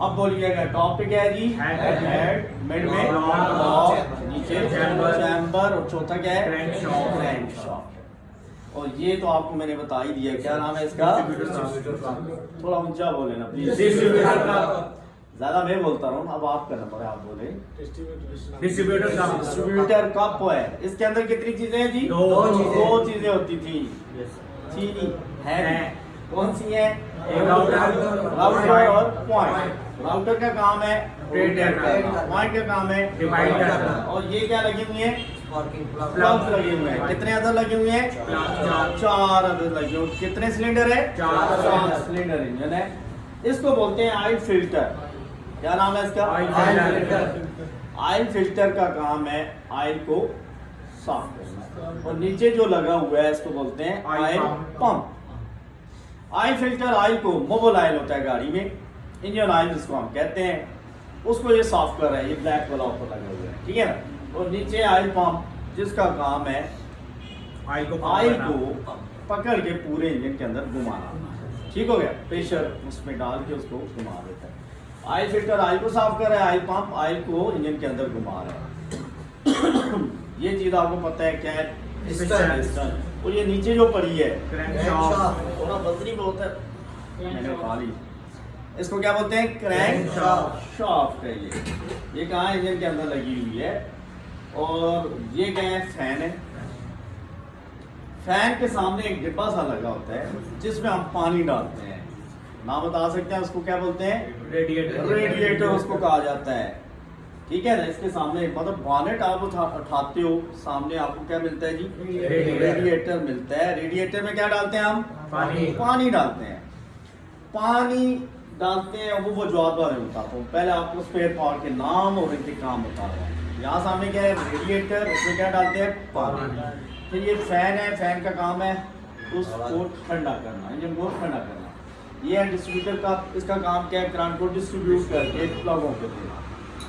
अब बोलिएगा टॉप पे क्या है जी? हेड। मिड में ब्लॉक, ब्लॉक, नीचे चैम्बर, चैम्बर और चौथा क्या है? क्रैंकशाफ्ट। क्रैंकशाफ्ट। और ये तो आपको मैंने बता ही दिया, क्या नाम है इसका? थोड़ा ऊंचा बोले ना प्लीज। डिस्ट्रीब्यूटर का ज्यादा मैं बोलता रहा हूँ, अब आप करना पड़े, आप बोले। डिस्ट्रीब्यूटर का डिस्ट्रीब्यूटर कप है। इसके अंदर कितनी चीजें हैं जी? दो चीजें होती थी है। कौन सी है? एक राउटर और पॉइंट। राउटर का काम है Operator का। पॉइंट का काम है Divider का। और ये क्या लगी हुई है? Sparking plug. प्लग्स लगे हुए हैं। कितने अदर लगे हुए हैं? चार अदर लगे हुए। कितने सिलेंडर है? चार सिलेंडर इंजन है। इसको बोलते हैं ऑयल फिल्टर। क्या नाम है इसका? Oil filter. ऑयल फिल्टर का काम है ऑयल को साफ करना। और नीचे जो लगा हुआ है इसको बोलते हैं oil oil pump. Oil filter oil को, मोबाइल ऑयल होता है गाड़ी में, इंजन ऑयल जिसको हम कहते हैं, उसको ये साफ कर रहा है। ये ब्लैक वाला ऊपर लगा हुआ है, ठीक है ना। और नीचे ऑयल पंप जिसका काम है ऑयल को पकड़ के पूरे इंजन के अंदर घुमाना। ठीक हो गया, प्रेशर उसमें डाल के उसको घुमा देता है। ऑयल फिल्टर ऑयल को साफ कर रहा है, ऑयल पंप ऑयल को इंजन के अंदर घुमा रहा है। ये चीज आपको पता है क्या है? पिस्टन। और ये नीचे जो पड़ी है क्रैंकशाफ्ट। थोड़ा बजरी बहुत है, मैंने उठा ली। इसको क्या बोलते हैं? क्रैंक शाफ्ट है। ये कहाँ है? इंजन के अंदर लगी हुई है। और ये क्या है? फैन है। फैन के सामने एक डिब्बा सा लगा होता है जिसमें हम पानी डालते हैं। नाम बता सकते हैं उसको क्या बोलते हैं? रेडिएटर। रेडिएटर उसको कहा जाता है। ठीक है ना। इसके सामने मतलब बॉनेट आप उठाते हो, सामने आपको क्या मिलता है जी? रेडिएटर मिलता है। रेडिएटर में क्या डालते हैं हम? पानी डालते हैं। पानी डालते हैं, वो जवाब में बताता हूँ। पहले आपको स्पेयर पार्ट के नाम और इनके काम बता रहा हूँ। यहाँ सामने क्या है? रेडिएटर, उसमें क्या डालते हैं? पानी। फिर ये फैन है, फैन का काम है उसको ठंडा करना, इंजन को ठंडा करना। ये है डिस्ट्रीब्यूटर का, इसका काम क्या है? करंट को डिस्ट्रीब्यूट करके प्लगों पे देना।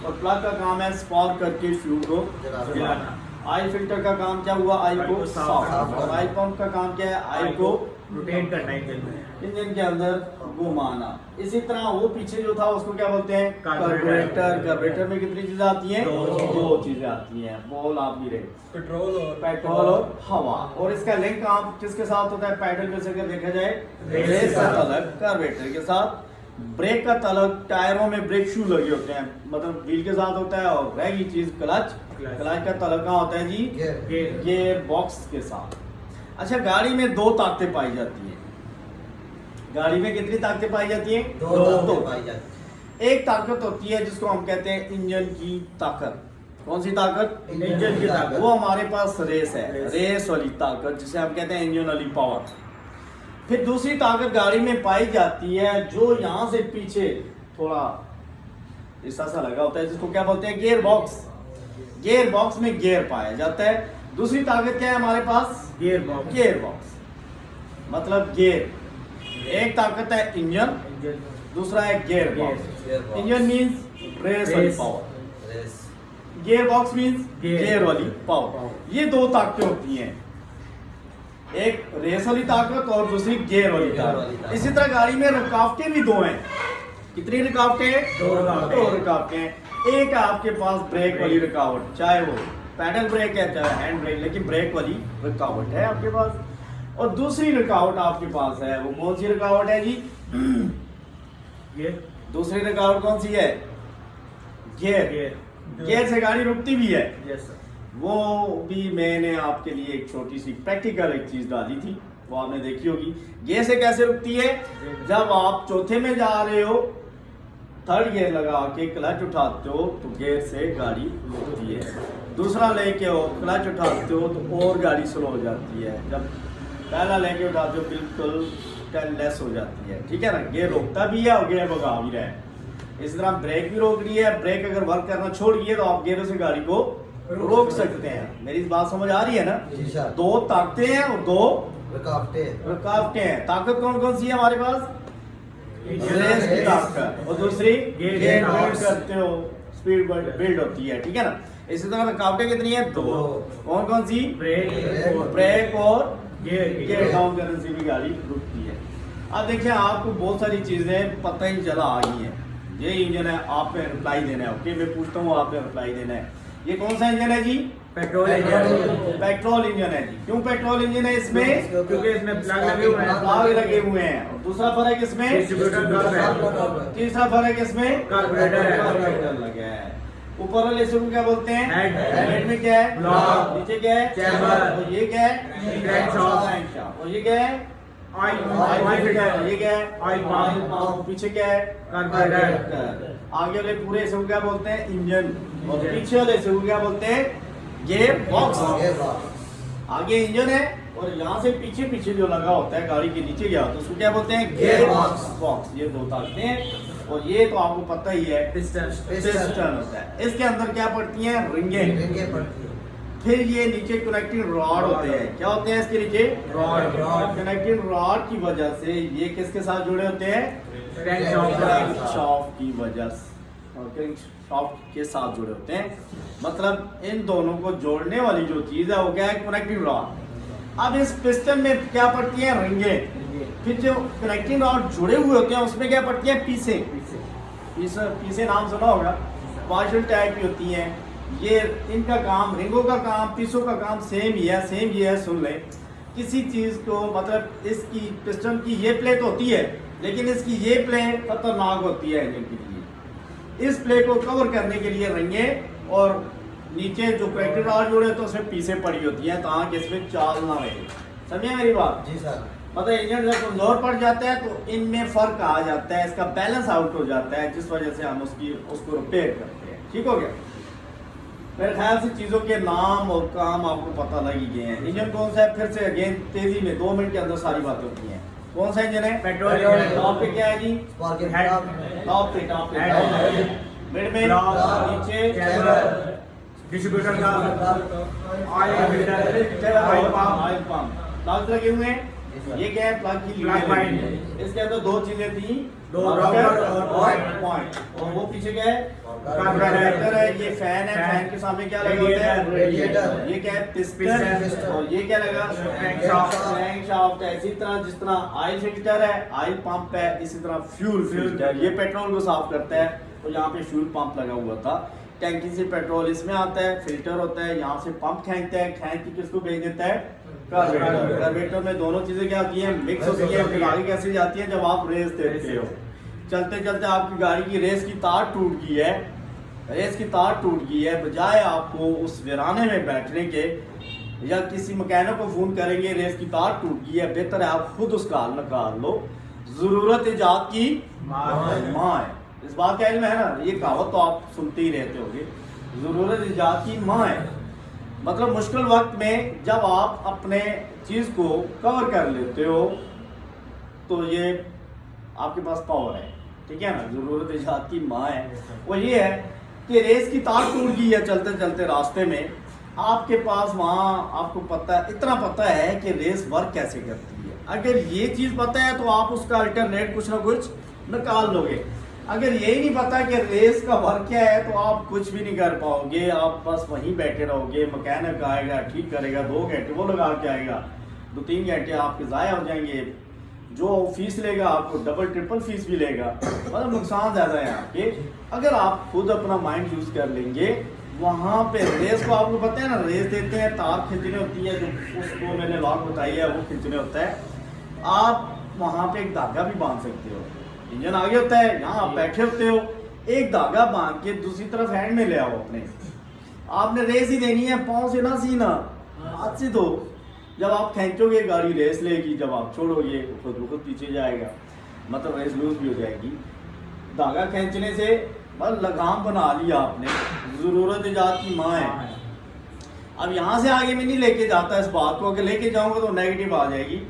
और प्लग का काम है स्पार्क करके फ्यूल को जलाना। ऑयल फिल्टर का काम क्या हुआ? ऑयल को साफ करना। और ऑयल पंप का काम क्या है? ऑयल को रोटेट करना इंजन के अंदर घुमाना। इसी तरह वो पीछे जो था उसको क्या बोलते हैं? कार्बोरेटर। कार्बोरेटर में कितनी चीजें आती हैं? दो चीजें आती हैं। बोल आप भी रहे, पेट्रोल और हवा। और इसका लिंक आप किसके साथ होता है? पैडल में से अगर देखा जाए, रेस का तलक कार्बोरेटर के साथ, ब्रेक का तलक टायरों में ब्रेक शू लगे होते हैं, मतलब व्हील के साथ होता है। और रहेगी चीज क्लच का तलक कहाँ होता है जी? गियर बॉक्स के साथ। अच्छा, गाड़ी में दो ताकतें पाई जाती हैं। गाड़ी में कितनी ताकतें पाई जाती हैं? दो पाई जाती एक ताकत होती है जिसको हम कहते हैं इंजन की ताकत। कौन सी ताकत? इंजन की ताकत। वो हमारे पास रेस है, रेस वाली ताकत जिसे हम कहते हैं इंजन वाली पावर। फिर दूसरी ताकत गाड़ी में पाई जाती है जो यहाँ से पीछे थोड़ा ऐसा सा लगा होता है, जिसको क्या बोलते हैं? Gear box. गियर बॉक्स में गियर पाया जाता है। दूसरी ताकत क्या है हमारे पास? Gear box. गियर बॉक्स मतलब गियर। एक ताकत है इंजन, दूसरा है gear box. Engine means race वाली power, race. Gear box means Gear gear वाली पावर। ये दो ताकतें होती हैं, एक रेस वाली ताकत और दूसरी गियर वाली ताकत। इसी तरह गाड़ी में रुकावटें भी दो हैं। कितनी रुकावटें? दो रुकावटें हैं। एक है आपके पास ब्रेक वाली रुकावट, चाहे वो पैडल ब्रेक है चाहे हैंड ब्रेक, लेकिन ब्रेक वाली रुकावट है आपके पास। और दूसरी रुकावट आपके पास है, वो कौन सी रुकावट है जी? ये दूसरी रुकावट कौन सी है? गियर। गियर से गाड़ी रुकती भी है, यस सर। वो भी मैंने आपके लिए एक छोटी सी प्रैक्टिकल एक चीज डाली थी, वो आपने देखी होगी। गियर से कैसे रुकती है, जब आप चौथे में जा रहे हो, थर्ड गियर लगा के क्लच उठाते हो तो गियर से गाड़ी रुकती है। दूसरा लेके हो, क्लच उठाते हो तो और गाड़ी स्लो हो जाती है। जब पहला लेके उठाते हो बिल्कुल टेनलेस हो जाती है, ठीक है ना। गियर रोकता भी है और गियर भगा भी रहा है। इस तरह ब्रेक भी रोक रही है, ब्रेक अगर वर्क करना छोड़ दिए तो आप गियरों से गाड़ी को रोक सकते हैं। मेरी बात समझ आ रही है ना। जी सर। दो ताकतें हैं और दो रुकावटें। रुकावटें हैं। ताकत कौन कौन सी है हमारे पास, रेस की ताकत, और दूसरी गियर गियर की बिल्ड करते हो, स्पीड बिल्ड होती है, ठीक है ना। इसी तरह रुकावटें कितनी है, दो। कौन कौन सी, ब्रेक और गियर डाउन करने से भी गाड़ी रुकती है। अब देखिए आपको बहुत सारी चीजें पता ही चला आ गई हैं। ये इंजन है, आप पे रिप्लाई देना है। ओके, मैं पूछता हूँ, आप पे रिप्लाई देना है। ये कौन सा इंजन है जी, पेट्रोल इंजन। पेट्रोल इंजन है जी। क्यों पेट्रोल इंजन है इसमें, क्योंकि इसमें प्लग लगे हुए हैं। आग लगे हुए हैं। और दूसरा फर्क इसमें, डिस्ट्रीब्यूटर कर्व है। तीसरा फर्क इसमें, कार्बोरेटर है। कार्बोरेटर लगा है। ऊपर वाले इसको क्या बोलते हैं, हेड। हेड में क्या है, ब्लॉक। नीचे क्या है, चैम्बर। और ये क्या है, क्रैंकशाफ्ट। और ये क्या है, ऑयल ये क्या है, ये क्या है, ऑयल पंप। पीछे क्या है, कार्बोरेटर। आगे वाले पूरे इसको क्या बोलते हैं, इंजन। और पीछे वाले इसको क्या बोलते हैं, गियर बॉक्स। आगे इंजन है और यहाँ से पीछे पीछे जो लगा होता है गाड़ी के नीचे गया होता है उसको क्या बोलते हैं, गियर बॉक्स। ये दो ताकतें हैं। और ये तो आपको पता ही है, पिस्टन। पिस्टन होता है। इसके अंदर क्या पड़ती हैं, रिंगें। रिंगें पड़ती हैं। फिर ये नीचे कनेक्टिंग रॉड होते हैं। क्या होते हैं इसके नीचे, रॉड। कनेक्टिंग रॉड की वजह से ये किसके साथ जुड़े होते हैं, क्रैंकशाफ्ट की वजह से, क्रैंकशाफ्ट के साथ जुड़े होते हैं। मतलब इन दोनों को जोड़ने वाली जो चीज है वो क्या है, कनेक्टिंग रॉड। अब इस पिस्टन में क्या पड़ती है, रिंगें। फिर जो कनेक्टिंग रॉड जुड़े हुए होते हैं उसमें क्या पड़ती है, पीसे। पीसे नाम सुना होगा, पार्शल टाइप की होती हैं ये। इनका काम, रिंगों का काम, पीसों का काम सेम ही है। सुन लें, किसी चीज को, मतलब इसकी पिस्टन की ये प्लेट होती है लेकिन इसकी ये प्लेट खतरनाक होती है इंजन के लिए। इस प्लेट को कवर करने के लिए रिंगे और नीचे जो कनेक्टिंग रॉड जुड़े तो उसमें पीसे पड़ी होती हैं ताकि इसमें चाल ना रहे। समझे मेरी बात, जी सर। मतलब इंजन जब कमजोर पड़ जाता है तो इनमें फर्क आ जाता है, इसका बैलेंस आउट हो जाता है, जिस वजह से हम उसको रिपेयर करते हैं। ठीक हो गया। मेरे ख्याल से चीज़ों के नाम और काम आपको पता लग ही गए हैं। इंजन कौन सा है, फिर से अगेन तेजी में 2 मिनट के अंदर सारी बातें होती हैं। कौन सा इंजन है, पेट्रोल इंजन। टॉप पे क्या है जी, स्पार्किंग हेड। प्लग। टॉप पे हेड। मिड में, ब्लॉक। नीचे चैम्बर। डिस्ट्रीब्यूटर का oil filter, oil pump. Oil pump, plug लगे हुए हैं। ये क्या है, प्लग की प्लग लीड पॉइंट। है। इसके अंदर 2 चीजें थी, दो रॉकर रॉकर और और पॉइंट। और वो पीछे क्या है, कार्बोरेटर है। ये फैन है, फैन के सामने क्या लगा होता है, रेडिएटर। ये क्या है, पिस्टन। पिस्टन। और ये क्या लगा, क्रैंकशाफ्ट। क्रैंकशाफ्ट है। इसी तरह जिस तरह ऑयल फिल्टर है, ऑयल पंप है, इसी तरह फ्यूल फिल्टर, ये पेट्रोल को साफ करता है। तो यहाँ पे फ्यूल पंप लगा हुआ था, टैंकी से पेट्रोल इसमें आता है, फिल्टर होता है, यहाँ से पंप खींचता है, खींच के किसको भेज देता है, कार्बोरेटर। कार्बोरेटर में दोनों चीजें क्या होती हैं, मिक्स होती है। फिर आगे कैसे जाती है, जब आप रेस देते हो, चलते चलते आपकी गाड़ी की रेस की तार टूट गई है, रेस की तार टूट गई है, बजाय आपको उस वीराने में बैठने के या किसी मैकेनिक को फोन करेंगे, रेस की तार टूट गई है, बेहतर है आप खुद उसका हल निकाल लो। जरूरत इजाद की माँ है। इस बात का इल्म है ना, ये कहावत तो आप सुनते ही रहते होंगे, जरूरत इजाद की माँ है। मतलब मुश्किल वक्त में जब आप अपने चीज को कवर कर लेते हो तो ये आपके पास पावर है, ठीक है ना। जरूरत इजाद की माँ है। वो ये है कि रेस की तार टूट गई है चलते चलते रास्ते में, आपके पास वहाँ आपको पता है, इतना पता है कि रेस वर्क कैसे करती है। अगर ये चीज पता है तो आप उसका अल्टरनेट कुछ ना कुछ निकाल लोगे। अगर यही नहीं पता कि रेस का वर्क क्या है तो आप कुछ भी नहीं कर पाओगे, आप बस वहीं बैठे रहोगे। मैकेनिक आएगा, ठीक करेगा, 2 घंटे वो लगा के आएगा, 2-3 घंटे आपके ज़ाया हो जाएंगे। जो फीस लेगा आपको डबल ट्रिपल फीस भी लेगा, मतलब नुकसान ज़्यादा है आपके। अगर आप खुद अपना माइंड यूज़ कर लेंगे, वहाँ पे रेस को आपको पता है ना, रेस देते हैं, तार खींचने होती है, जो उसको मैंने लॉक बताई है वो खींचने होता है। आप वहाँ पे एक धागा भी बांध सकते हो, इंजन आगे होता है, यहाँ आप बैठे होते हो, एक धागा बांध के दूसरी तरफ हैंड में ले आओ अपने, आपने रेस ही देनी है, पाँव से ना सीना, हाथ से दो। जब आप खींचोगे गाड़ी रेस लेगी, जब आप छोड़ोगे खुद ब खुद पीछे जाएगा, मतलब रेस लूज भी हो जाएगी। धागा खींचने से बस लगाम बना लिया आपने, ज़रूरत इजाद की माँ है। अब यहाँ से आगे मैं नहीं लेके जाता इस बात को, अगर लेके जाऊँगा तो नेगेटिव आ जाएगी।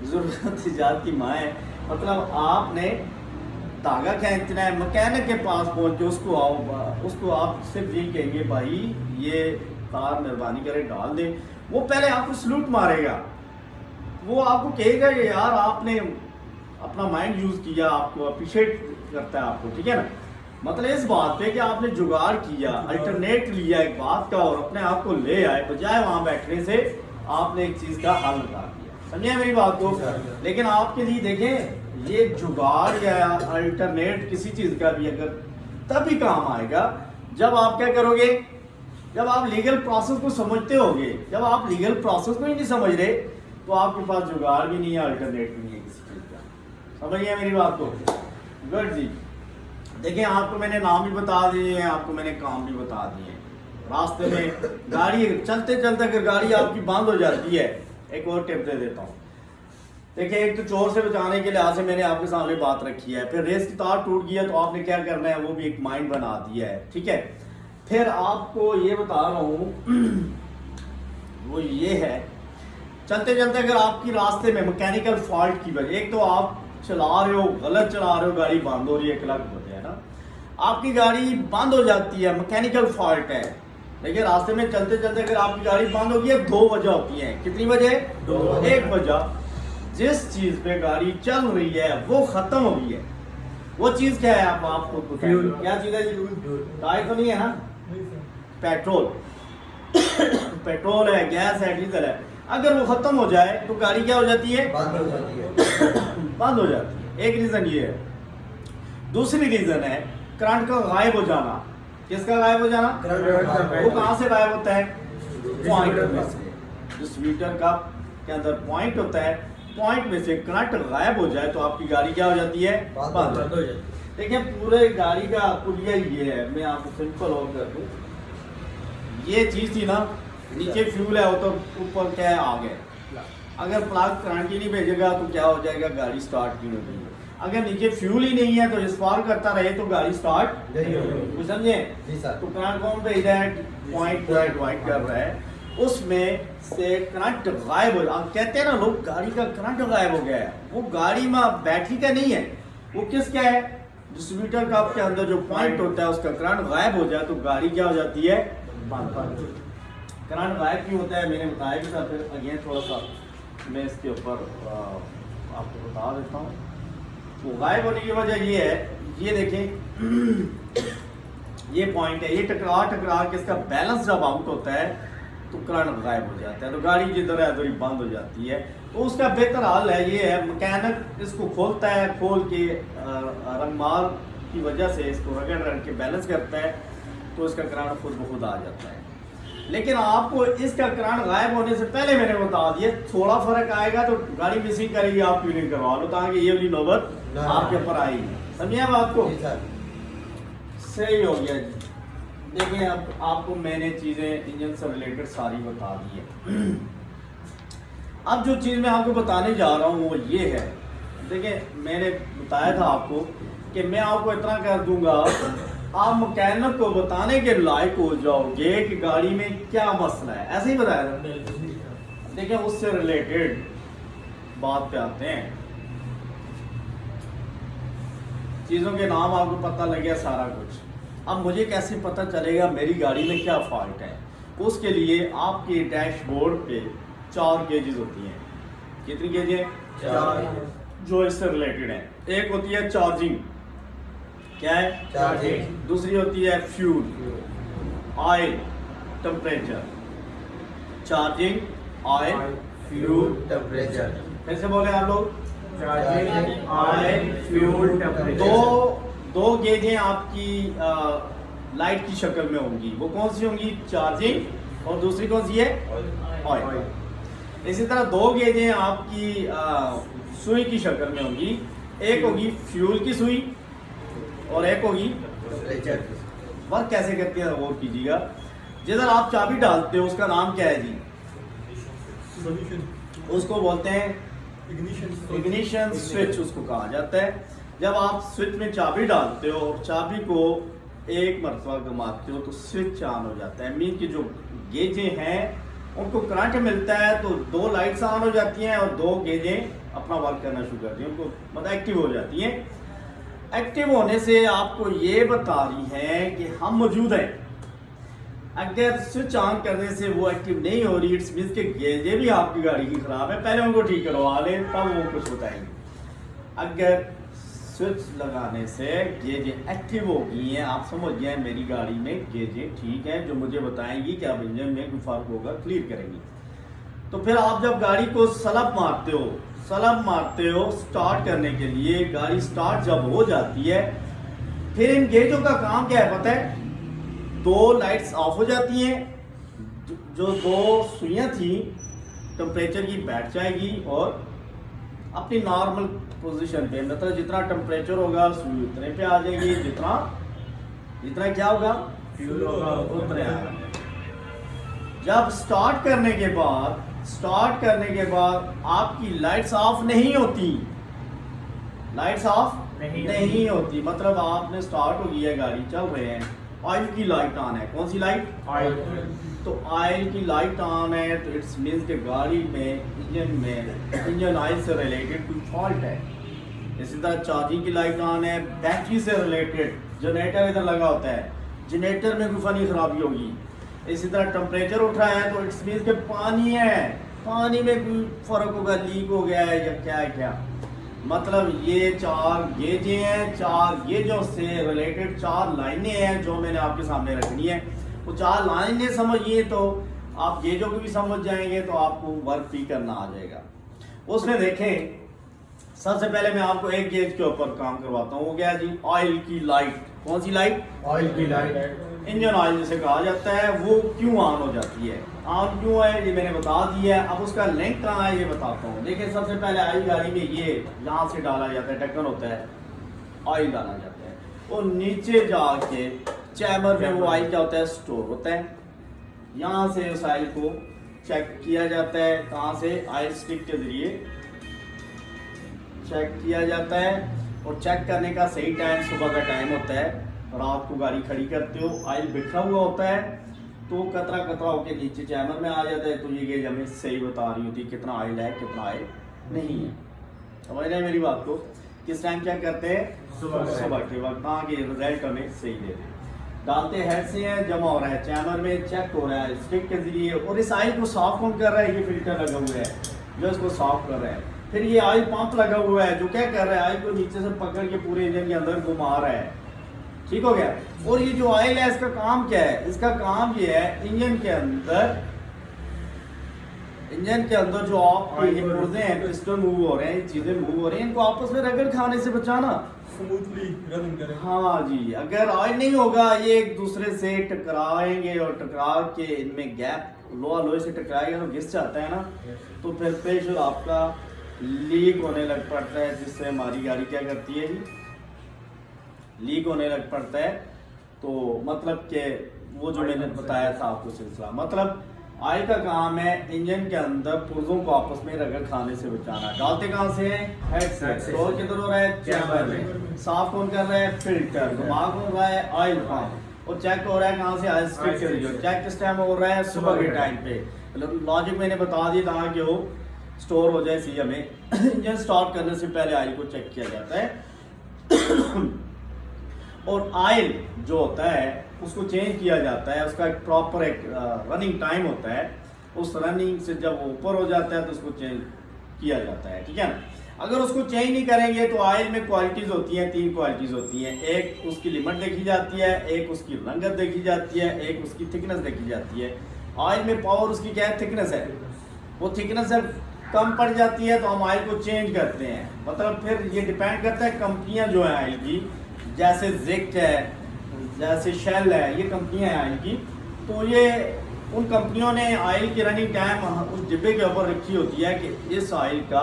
ज़रूरत इजाद की माँ है, मतलब आपने धागा खींचना है, मैकेनिक के पास पहुँच के उसको आप सिर्फ यही कहेंगे भाई ये तार मेहरबानी करे डाल दे, वो पहले आपको सलूट मारेगा, वो आपको कहेगा कि यार आपने अपना माइंड यूज़ किया, आपको अप्रिशिएट करता है आपको, ठीक है ना। मतलब इस बात पे कि आपने जुगाड़ किया, अल्टरनेट लिया एक बात का और अपने आप को ले आए, बजाय वहाँ बैठने से आपने एक चीज़ का हल निकाल दिया। समझे मेरी बात को। लेकिन आपके लिए देखें ये जुगाड़ या अल्टरनेट किसी चीज़ का भी अगर तभी काम आएगा जब आप क्या करोगे, जब आप लीगल प्रोसेस को समझते होगे। जब आप लीगल प्रोसेस को ही नहीं समझ रहे तो आपके पास जुगाड़ भी नहीं है, अल्टरनेट भी नहीं है किसी चीज़ का। समझिए मेरी बात को। गुड जी। देखिए आपको मैंने नाम भी बता दिए हैं, आपको मैंने काम भी बता दिए हैं। रास्ते में गाड़ी चलते चलते अगर गाड़ी आपकी बंद हो जाती है, एक और टिप दे देता हूँ। देखिए एक तो चोर से बचाने के लिहाज से मैंने आपके सामने बात रखी है, फिर रेस की तार टूट गया तो आपने क्या करना है वो भी एक माइंड बना दिया है, ठीक है। फिर आपको ये बता रहा हूँ वो ये है, चलते चलते अगर आपकी रास्ते में मैकेनिकल फॉल्ट की वजह, एक तो आप चला रहे हो गलत चला रहे हो, गाड़ी बंद हो रही है, एक लाख होते हैं ना, आपकी गाड़ी बंद हो जाती है, मैकेनिकल फॉल्ट है। देखिए रास्ते में चलते चलते अगर आपकी गाड़ी बंद होगी है, दो वजह होती हैं। कितनी वजह? एक वजह, जिस चीज पे गाड़ी चल रही है वो खत्म हो गई है। वो चीज क्या है आप आपको बताइए, क्या चीज है? टायर तो नहीं है ना, पेट्रोल पेट्रोल है, गैस है, डीजल है। अगर वो खत्म हो जाए तो गाड़ी क्या हो जाती है? बंद हो जाती है। बंद हो जाती है। एक रीजन ये है। दूसरी रीजन है करंट का गायब हो जाना। किसका गायब हो जाना? वो कहाँ से गायब होता है? पॉइंट में से। जो स्वीटर का के अंदर पॉइंट होता है, पॉइंट में से करंट गायब हो जाए तो आपकी गाड़ी क्या हो जाती है? बंद हो जाती है। देखिए पूरे गाड़ी का पुलिया ये है, मैं आपको सिंपल और कर दूं। ये चीज थी ना, नीचे फ्यूल है वो तो ऊपर क्या है आगे। अगर प्लग करंट ही नहीं भेजेगा तो क्या हो जाएगा? गाड़ी स्टार्ट नहीं होगी। अगर नीचे फ्यूल ही नहीं है तो स्पार्क करता रहे तो गाड़ी स्टार्ट नहीं होगी, समझे? तो करंट कौन भेज रहा है? पॉइंट डिवाइड कर रहा है, उसमें से करंट गायब हो। आप कहते हैं ना लोग गाड़ी का करंट गायब हो गया है, वो गाड़ी में बैटरी का नहीं है, वो किसका है? डिस्ट्रीब्यूटर का के अंदर जो पॉइंट होता है उसका करंट गायब हो जाए तो गाड़ी क्या हो जाती है? करंट गायब क्यों होता है मैंने बताया कि सर, फिर अगेन थोड़ा सा मैं इसके ऊपर आपको बता देता हूँ। तो गायब होने की वजह ये है, ये देखें ये पॉइंट है, ये टकरा के इसका बैलेंस जब आउट होता है तो करंट गायब हो जाता है, तो गाड़ी जिधर है उधर ही बंद हो जाती है। तो उसका बेहतर हाल है ये है, मैकेनिक इसको खोलता है, खोल के रंगमाल की वजह से इसको रगड़ रगड़ के बैलेंस करता है तो इसका करंट खुद ब खुद आ जाता है। लेकिन आपको इसका करंट गायब होने से पहले मैंने बता दिया, थोड़ा फर्क आएगा तो गाड़ी मिसिंग करेगी, आप ट्यूनिंग करवा लो ताकि ये वाली नौबत आपके ऊपर आएगी। समझिए बात को? सही हो गया जी। देखिए अब आपको मैंने चीज़ें इंजन से रिलेटेड सारी बता दी है। अब जो चीज़ मैं आपको बताने जा रहा हूँ वो ये है, देखिए मैंने बताया था आपको कि मैं आपको इतना कर दूंगा, आप मैकेनिक को बताने के लायक हो जाओगे कि गाड़ी में क्या मसला है। ऐसे ही बताया था। देखिए उससे रिलेटेड बात पे आते हैं, चीज़ों के नाम आपको पता लग गया सारा कुछ। अब मुझे कैसे पता चलेगा मेरी गाड़ी में क्या फॉल्ट है? उसके लिए आपके डैशबोर्ड पे 4 गेजेस होती हैं। कितनी गेजें? 4 जो इससे रिलेटेड है। एक होती है चार्जिंग, क्या है? चार्जिंग। दूसरी होती है fuel, oil, temperature. Charging, oil, fuel, temperature. फिर से बोले आप लोग? चार्जिंग, ऑयल, फ्यूल, दो गेजें आपकी लाइट की शक्ल में होंगी, वो कौन सी होंगी? चार्जिंग, और दूसरी कौन सी है? ऑयल। इसी तरह 2 गेजें आपकी सुई की शक्ल में होंगी, एक होगी फ्यूल की सुई और एक होगी वर्क कैसे करती है गौर कीजिएगा। जिधर आप चाबी डालते हो उसका नाम क्या है जी? सोल्यूशन उसको बोलते हैं इग्निशन स्विच, उसको कहा जाता है। जब आप स्विच में चाबी डालते हो और चाबी को एक मरतबा घुमाते हो तो स्विच ऑन हो जाता है। मीन की जो गेजें हैं उनको करंट मिलता है तो 2 लाइट्स ऑन हो जाती हैं और 2 गेजें अपना वर्क करना शुरू करती हैं, उनको मतलब एक्टिव हो जाती हैं। एक्टिव होने से आपको ये बता रही है कि हम मौजूद हैं। अगर स्विच ऑन करने से वो एक्टिव नहीं हो रही, इट्स मीन्स के गेजें भी आपकी गाड़ी की खराब है, पहले उनको ठीक करवा लें तब वो कुछ बताएंगे। अगर स्विच लगाने से गेजें एक्टिव हो गई हैं, आप समझ गए मेरी गाड़ी में गेजें ठीक हैं, जो मुझे बताएंगी कि अब इंजन में कोई फर्क होगा, क्लियर करेंगी। तो फिर आप जब गाड़ी को सलब मारते हो स्टार्ट करने के लिए, गाड़ी स्टार्ट जब हो जाती है फिर इन गेजों का काम क्या है पता है? 2 लाइट्स ऑफ हो जाती हैं, जो 2 सुइयां थी टेम्परेचर की बैठ जाएगी और अपनी नॉर्मल पोजीशन पे, मतलब जितना टेम्परेचर होगा सुई उतने पे आ जाएगी, जितना क्या होगा फ्यूल होगा उतने आएगा। जब स्टार्ट करने के बाद आपकी लाइट्स ऑफ नहीं होती, नहीं होती, मतलब आपने स्टार्ट हो गई है, गाड़ी चल रहे हैं, ऑयल की लाइट ऑन है। कौन सी लाइट? ऑयल। तो ऑयल की लाइट ऑन है तो इट्स मीन्स के गाड़ी में इंजन ऑयल से रिलेटेड कोई फॉल्ट है। इसी तरह चार्जिंग की लाइट ऑन है, बैटरी से रिलेटेड जनरेटर इधर लगा होता है, जनरेटर में कोई फनी खराबी होगी। इसी तरह टेम्परेचर उठ रहा है तो इट्स मीन्स के पानी है, पानी में कोई फर्क होगा, लीक हो गया है या क्या। मतलब ये 4 गेजें हैं, 4 गेजों से रिलेटेड 4 लाइनें हैं जो मैंने आपके सामने रखनी है। वो 4 लाइनें समझिए तो आप गेजों को भी समझ जाएंगे तो आपको वर्क भी करना आ जाएगा। उसमें देखें, सबसे पहले मैं आपको एक गेज के ऊपर काम करवाता हूँ, वो क्या है जी? ऑयल की लाइट। कौन सी लाइट? ऑयल की लाइट। इंजन ऑयल जिसे कहा जाता है, वो क्यों ऑन हो जाती है, ऑन क्यों है ये मैंने बता दिया है। अब उसका लिंक कहाँ है ये बताता हूँ। देखिए सबसे पहले ऑयल गाड़ी में ये यहाँ से डाला जाता है, ढक्कन होता है, ऑयल डाला जाता है, और नीचे जाके चैम्बर में वो ऑयल क्या होता है? स्टोर होता है। यहाँ से उस ऑयल को चेक किया जाता है, कहाँ से? ऑयल स्टिक के जरिए चेक किया जाता है। और चेक करने का सही टाइम सुबह का टाइम होता है, रात को गाड़ी खड़ी करते हो, ऑयल बिखरा हुआ होता है तो कतरा होकर नीचे चैम्बर में आ जाता है, तो ये गेज हमें सही बता रही होती है कितना ऑयल है कितना ऑयल नहीं है। समझ रहे हैं मेरी बात को? किस टाइम चेक करते हैं? सुबह के वक्त, आगे रिजल्ट हमें सही दे दे। डालते हेड से है, जमा हो रहा है चैम्बर में, चेक हो रहा है स्टिक के जरिए, और इस ऑयल को साफ कौन कर रहा है? ये फिल्टर लगा हुआ है जो इसको साफ कर रहा है। फिर ये ऑयल पंप लगा हुआ है जो क्या कर रहा है? ऑयल को नीचे से पकड़ के पूरे इंजन के अंदर घुमा रहा है। ठीक हो गया। और ये जो ऑयल है इसका काम क्या है? इसका काम ये है इंजन के अंदर जो ये पुर्जे हैं, पिस्टन मूव हो रहे हैं, चीजें मूव हो रही हैं, इनको आपस में रगड़ खाने से बचाना, स्मूथली रनिंग करें। हाँ जी। अगर ऑयल नहीं होगा ये एक दूसरे से टकराएंगे और टकरा के इनमें गैप लोहे से टकराएगा तो घिस जाता है ना, तो फिर प्रेशर आपका लीक होने लग पड़ता है, जिससे हमारी गाड़ी क्या करती है जी? लीक होने लग पड़ता है। तो मतलब कि वो जो मैंने बताया था आपको सिलसिला, मतलब ऑयल का काम है इंजन के अंदर पुर्जों को आपस में रगड़ खाने से बचाना। डालते कहाँ से हैं? हेड से। स्टोर किधर हो रहा है? चैम्बर में। साफ कौन कर रहा है? फिल्टर। घुमा कौन रहा है? Oil pump. और चेक हो रहा है कहाँ से? ऑयल स्टिक के जरिए। चेक किस टाइम हो रहा है? सुबह के टाइम पे। मतलब लॉजिक मैंने बता दिया ताकि वो स्टोर हो जाए। सी हमें इंजन स्टार्ट करने से पहले ऑयल को चेक किया जाता है और ऑयल जो होता है उसको चेंज किया जाता है, उसका एक प्रॉपर एक रनिंग टाइम होता है। उस रनिंग से जब वो ऊपर हो जाता है तो उसको चेंज किया जाता है, ठीक है ना। अगर उसको चेंज नहीं करेंगे तो ऑयल में क्वालिटीज होती हैं, 3 क्वालिटीज होती हैं। एक उसकी लिमिट देखी जाती है, एक उसकी रंगत देखी जाती है, एक उसकी थिकनेस देखी जाती है। ऑयल में पावर उसकी क्या है? थिकनेस है। वो थिकनेस जब कम पड़ जाती है तो हम ऑयल को चेंज करते हैं। मतलब फिर ये डिपेंड करता है कंपनियां जो है ऑयल की, जैसे जिक है, जैसे शेल है, ये कंपनियां हैं ऑयल की। तो ये उन कंपनियों ने ऑयल की रनिंग टाइम उस डिब्बे के ऊपर रखी होती है कि इस ऑयल का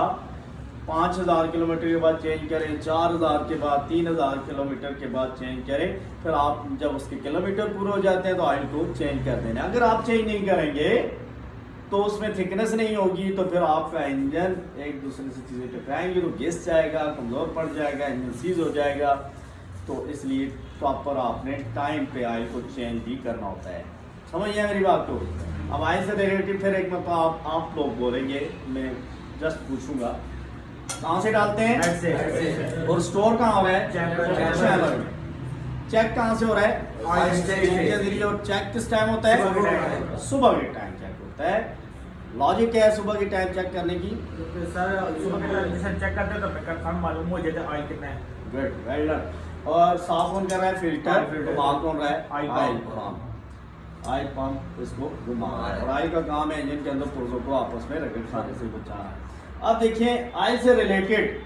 5000 किलोमीटर के बाद चेंज करें, 4000 के बाद, 3000 किलोमीटर के बाद चेंज करें। फिर आप जब उसके किलोमीटर पूरे हो जाते हैं तो ऑयल को चेंज कर देना। अगर आप चेंज नहीं करेंगे तो उसमें थिकनेस नहीं होगी, तो फिर आपका इंजन एक दूसरे से चीज़ें टकराएंगे तो घिस जाएगा, कमज़ोर पड़ जाएगा, इंजन सीज हो जाएगा। तो इसलिए प्रॉपर आपने टाइम पे ऑयल को चेंज भी करना होता है। समझिए मेरी बात को। अब ऑयल से रिलेटेड फिर एक मतलब आप लोग बोलेंगे, मैं जस्ट पूछूंगा कहाँ से डालते हैं, हेड से। और स्टोर कहाँ हो रहा है, चैम्बर। चेक कहाँ से हो रहा है, ऑयल के जरिए। और चेक किस टाइम होता है, सुबह के टाइम चेक होता है। लॉजिक क्या है सुबह के टाइम चेक करने की, सर सुबह के टाइम जैसे चेक करते हैं तो कंफर्म मालूम हो जाता है ऑयल कितना है। Good, well done. और साफ कौन कर रहा है, फिल्टर, फिल्टर। बाल कौन रहा है, oil oil pump. Pump. Oil pump इसको घुमा रहा है, और ऑयल का काम है इंजन के अंदर पुर्जों को आपस में रगड़ खाने से बचाना है। अब देखिए ऑयल से रिलेटेड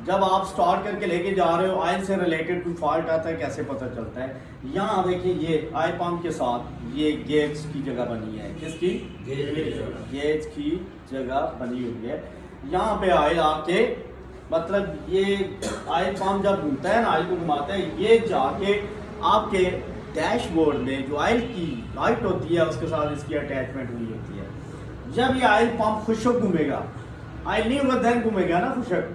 जब आप स्टार्ट करके लेके जा रहे हो, ऑयल से रिलेटेड कोई फॉल्ट आता है कैसे पता चलता है। यहाँ देखिए ये ऑयल पंप के साथ ये गेज की जगह बनी है, किसकी, गेज की जगह बनी हुई है। यहाँ पे ऑयल आके मतलब ये ऑयल पंप जब घूमता है ना, ऑयल को घुमाता है, ये जाके आपके डैशबोर्ड में जो ऑयल की लाइट होती है उसके साथ इसकी अटैचमेंट हुई होती है। जब ये ऑयल पंप खुशक घूमेगा, ऑयल नहीं होगा देन घूमेगा ना खुशक,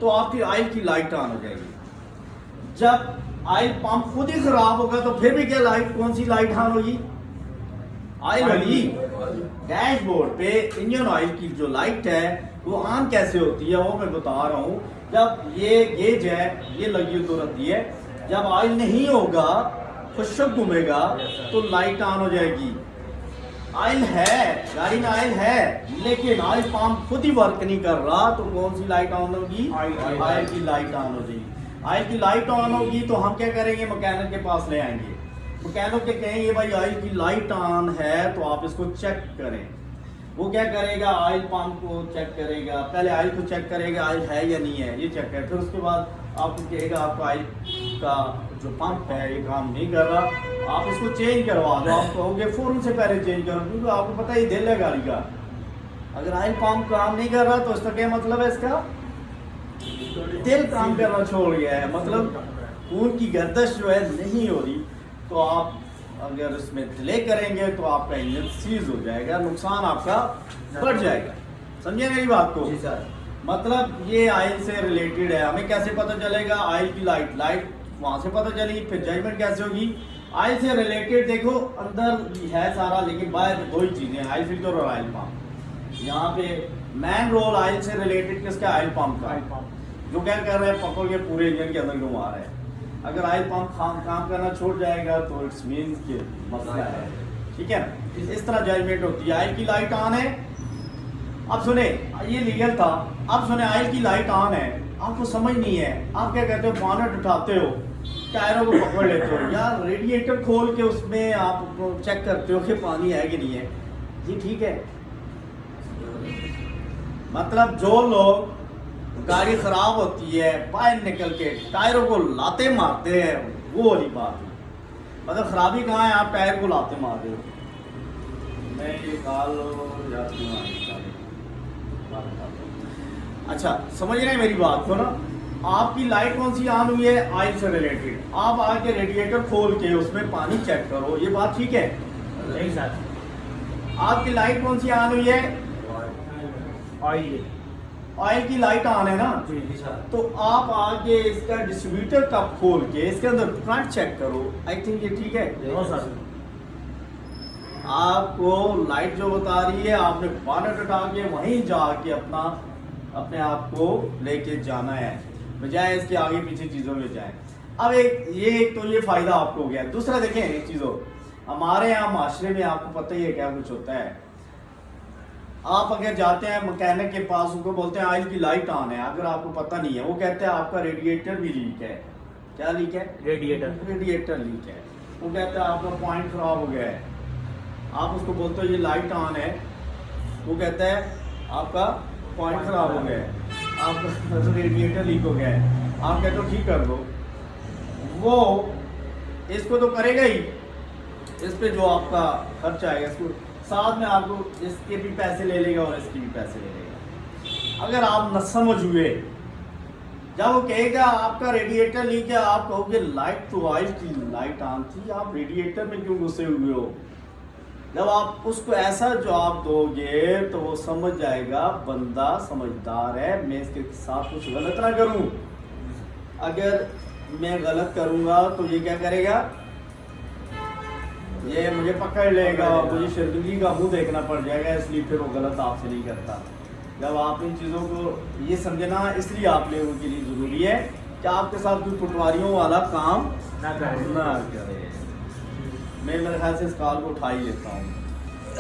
तो आपकी ऑयल की लाइट ऑन हो जाएगी। जब ऑयल पंप खुद ही खराब होगा तो फिर भी क्या लाइट, कौन सी लाइट ऑन होगी, ऑयल वाली। डैशबोर्ड पे इंजन ऑयल की जो लाइट है वो ऑन कैसे होती है वो मैं बता रहा हूँ। जब ये गेज है ये लगी तो रहती है, जब ऑयल नहीं होगा खुशक घूमेगा तो लाइट ऑन हो जाएगी। ऑयल है गाड़ी में, ऑयल है, लेकिन ऑयल पंप खुद ही वर्क नहीं कर रहा तो कौन सी लाइट ऑन होगी, ऑयल की लाइट ऑन हो जाएगी। ऑयल की लाइट ऑन होगी तो हम क्या करेंगे, मैकेनिक के पास ले आएंगे। मैकेनिक के कहेंगे भाई ऑयल की लाइट ऑन है तो आप इसको चेक करें। वो क्या करेगा, ऑयल पंप को चेक करेगा, पहले ऑयल को चेक करेगा ऑयल है या नहीं है ये चेक करें, फिर उसके बाद आपको कहेगा आपका ऑयल का जो पंप है ये काम नहीं कर रहा, आप इसको चेंज करवा दो। आप कहोगे फौरन से पहले चेंज करो, क्योंकि आपको पता ही दिल है गाड़ी का। अगर ऑयल पंप काम नहीं कर रहा तो इसका क्या मतलब है, इसका दिल काम करना छोड़ गया है, मतलब खून की गर्दिश जो है नहीं हो रही। तो आप अगर इसमें डिले करेंगे तो आपका इंजन सीज हो जाएगा, नुकसान आपका बढ़ जाएगा। समझे मेरी बात को, जी सर। मतलब ये ऑयल से रिलेटेड है। हमें कैसे पता चलेगा, ऑयल की लाइट वहां से पता चलेगी, फिर जजमेंट कैसे होगी। ऑयल से रिलेटेड देखो अंदर है सारा, लेकिन बाहर दो ही चीजें, ऑयल फिल्टर और ऑयल पंप। यहाँ पे मेन रोल ऑयल से रिलेटेड किसका, ऑयल पंप का, जो क्या कर रहे हैं, पकड़ के पूरे इंजन के अंदर घुमा रहे हैं। अगर ऑयल पंप काम करना छोड़ जाएगा तो इट्स मीन्स कि मसला है, ठीक है ना। इस तरह जजमेंट होती है। ऑयल की लाइट ऑन है, अब सुने ये लीगल था, अब सुने ऑयल की लाइट ऑन है, आपको समझ नहीं है, आप क्या कहते हो, बॉनेट उठाते हो, टायरों को पकड़ लेते हो, यार रेडिएटर खोल के उसमें आप चेक करते हो कि पानी है कि नहीं है, ये ठीक है। मतलब जो लोग गाड़ी खराब होती है बाहर निकल के टायरों को लाते मारते हैं, वो वाली बात है। मतलब खराबी कहाँ है, आप टायर को लाते मार रहे हो। मैं ये अच्छा समझ रहे हैं मेरी बात को ना। आपकी लाइट कौन सी ऑन हुई है, ऑयल से रिलेटेड। आप आके रेडिएटर खोल के उसमें पानी चेक करो, ये बात ठीक है। नहीं सर, आपकी लाइट कौन सी ऑन हुई है, ऑयल ऑयल की लाइट ऑन है ना। जी सर। तो आप आगे इसका डिस्ट्रीब्यूटर कप खोल के इसके अंदर करंट चेक करो, आई थिंक ये ठीक है। नो सर, आपको लाइट जो बता रही है आपने बॉनेट उठा के वहीं जाके अपने आप को लेके जाना है, बजाय इसके आगे पीछे चीजों में जाए। अब एक तो ये फायदा आपको हो गया। दूसरा देखें एक चीजों, हमारे यहाँ माशरे में आपको पता ही है क्या कुछ होता है। आप अगर जाते हैं मैकेनिक के पास, उनको बोलते हैं ऑयल की लाइट ऑन है, अगर आपको पता नहीं है वो कहते हैं आपका रेडिएटर भी लीक है। क्या लीक है, रेडिएटर लीक है। वो कहता है आपका पॉइंट खराब हो गया है। आप उसको बोलते हो ये लाइट ऑन है, वो कहता है आपका पॉइंट खराब हो गया है, आपका रेडिएटर लीक हो गया है। आप कहते हो ठीक कर दो, वो इसको तो करेगा ही, इस पे जो आपका खर्च आएगा इसको साथ में आपको इसके भी पैसे ले लेगा और इसके भी पैसे ले लेगा। अगर आप न समझ हुए, जब वो कहेगा आपका रेडिएटर लीक है, आप कहोगे लाइट तो आई थी, लाइट ऑन थी, आप रेडिएटर में क्यों घुसे हुए हो? जब आप उसको ऐसा जवाब दोगे तो वो समझ जाएगा बंदा समझदार है, मैं इसके साथ कुछ गलत ना करूं। अगर मैं गलत करूंगा तो ये क्या करेगा, ये मुझे पकड़ लेगा, मुझे शर्मिंदगी का मुंह देखना पड़ जाएगा, इसलिए फिर वो गलत आपसे नहीं करता। जब आप इन चीज़ों को ये समझना, इसलिए आप लोगों के लिए ज़रूरी है कि आपके साथ कोई पटवारियों वाला काम ना करें। ना करे। मैं मेरे ख्याल से इस कॉल को उठा ही लेता हूँ।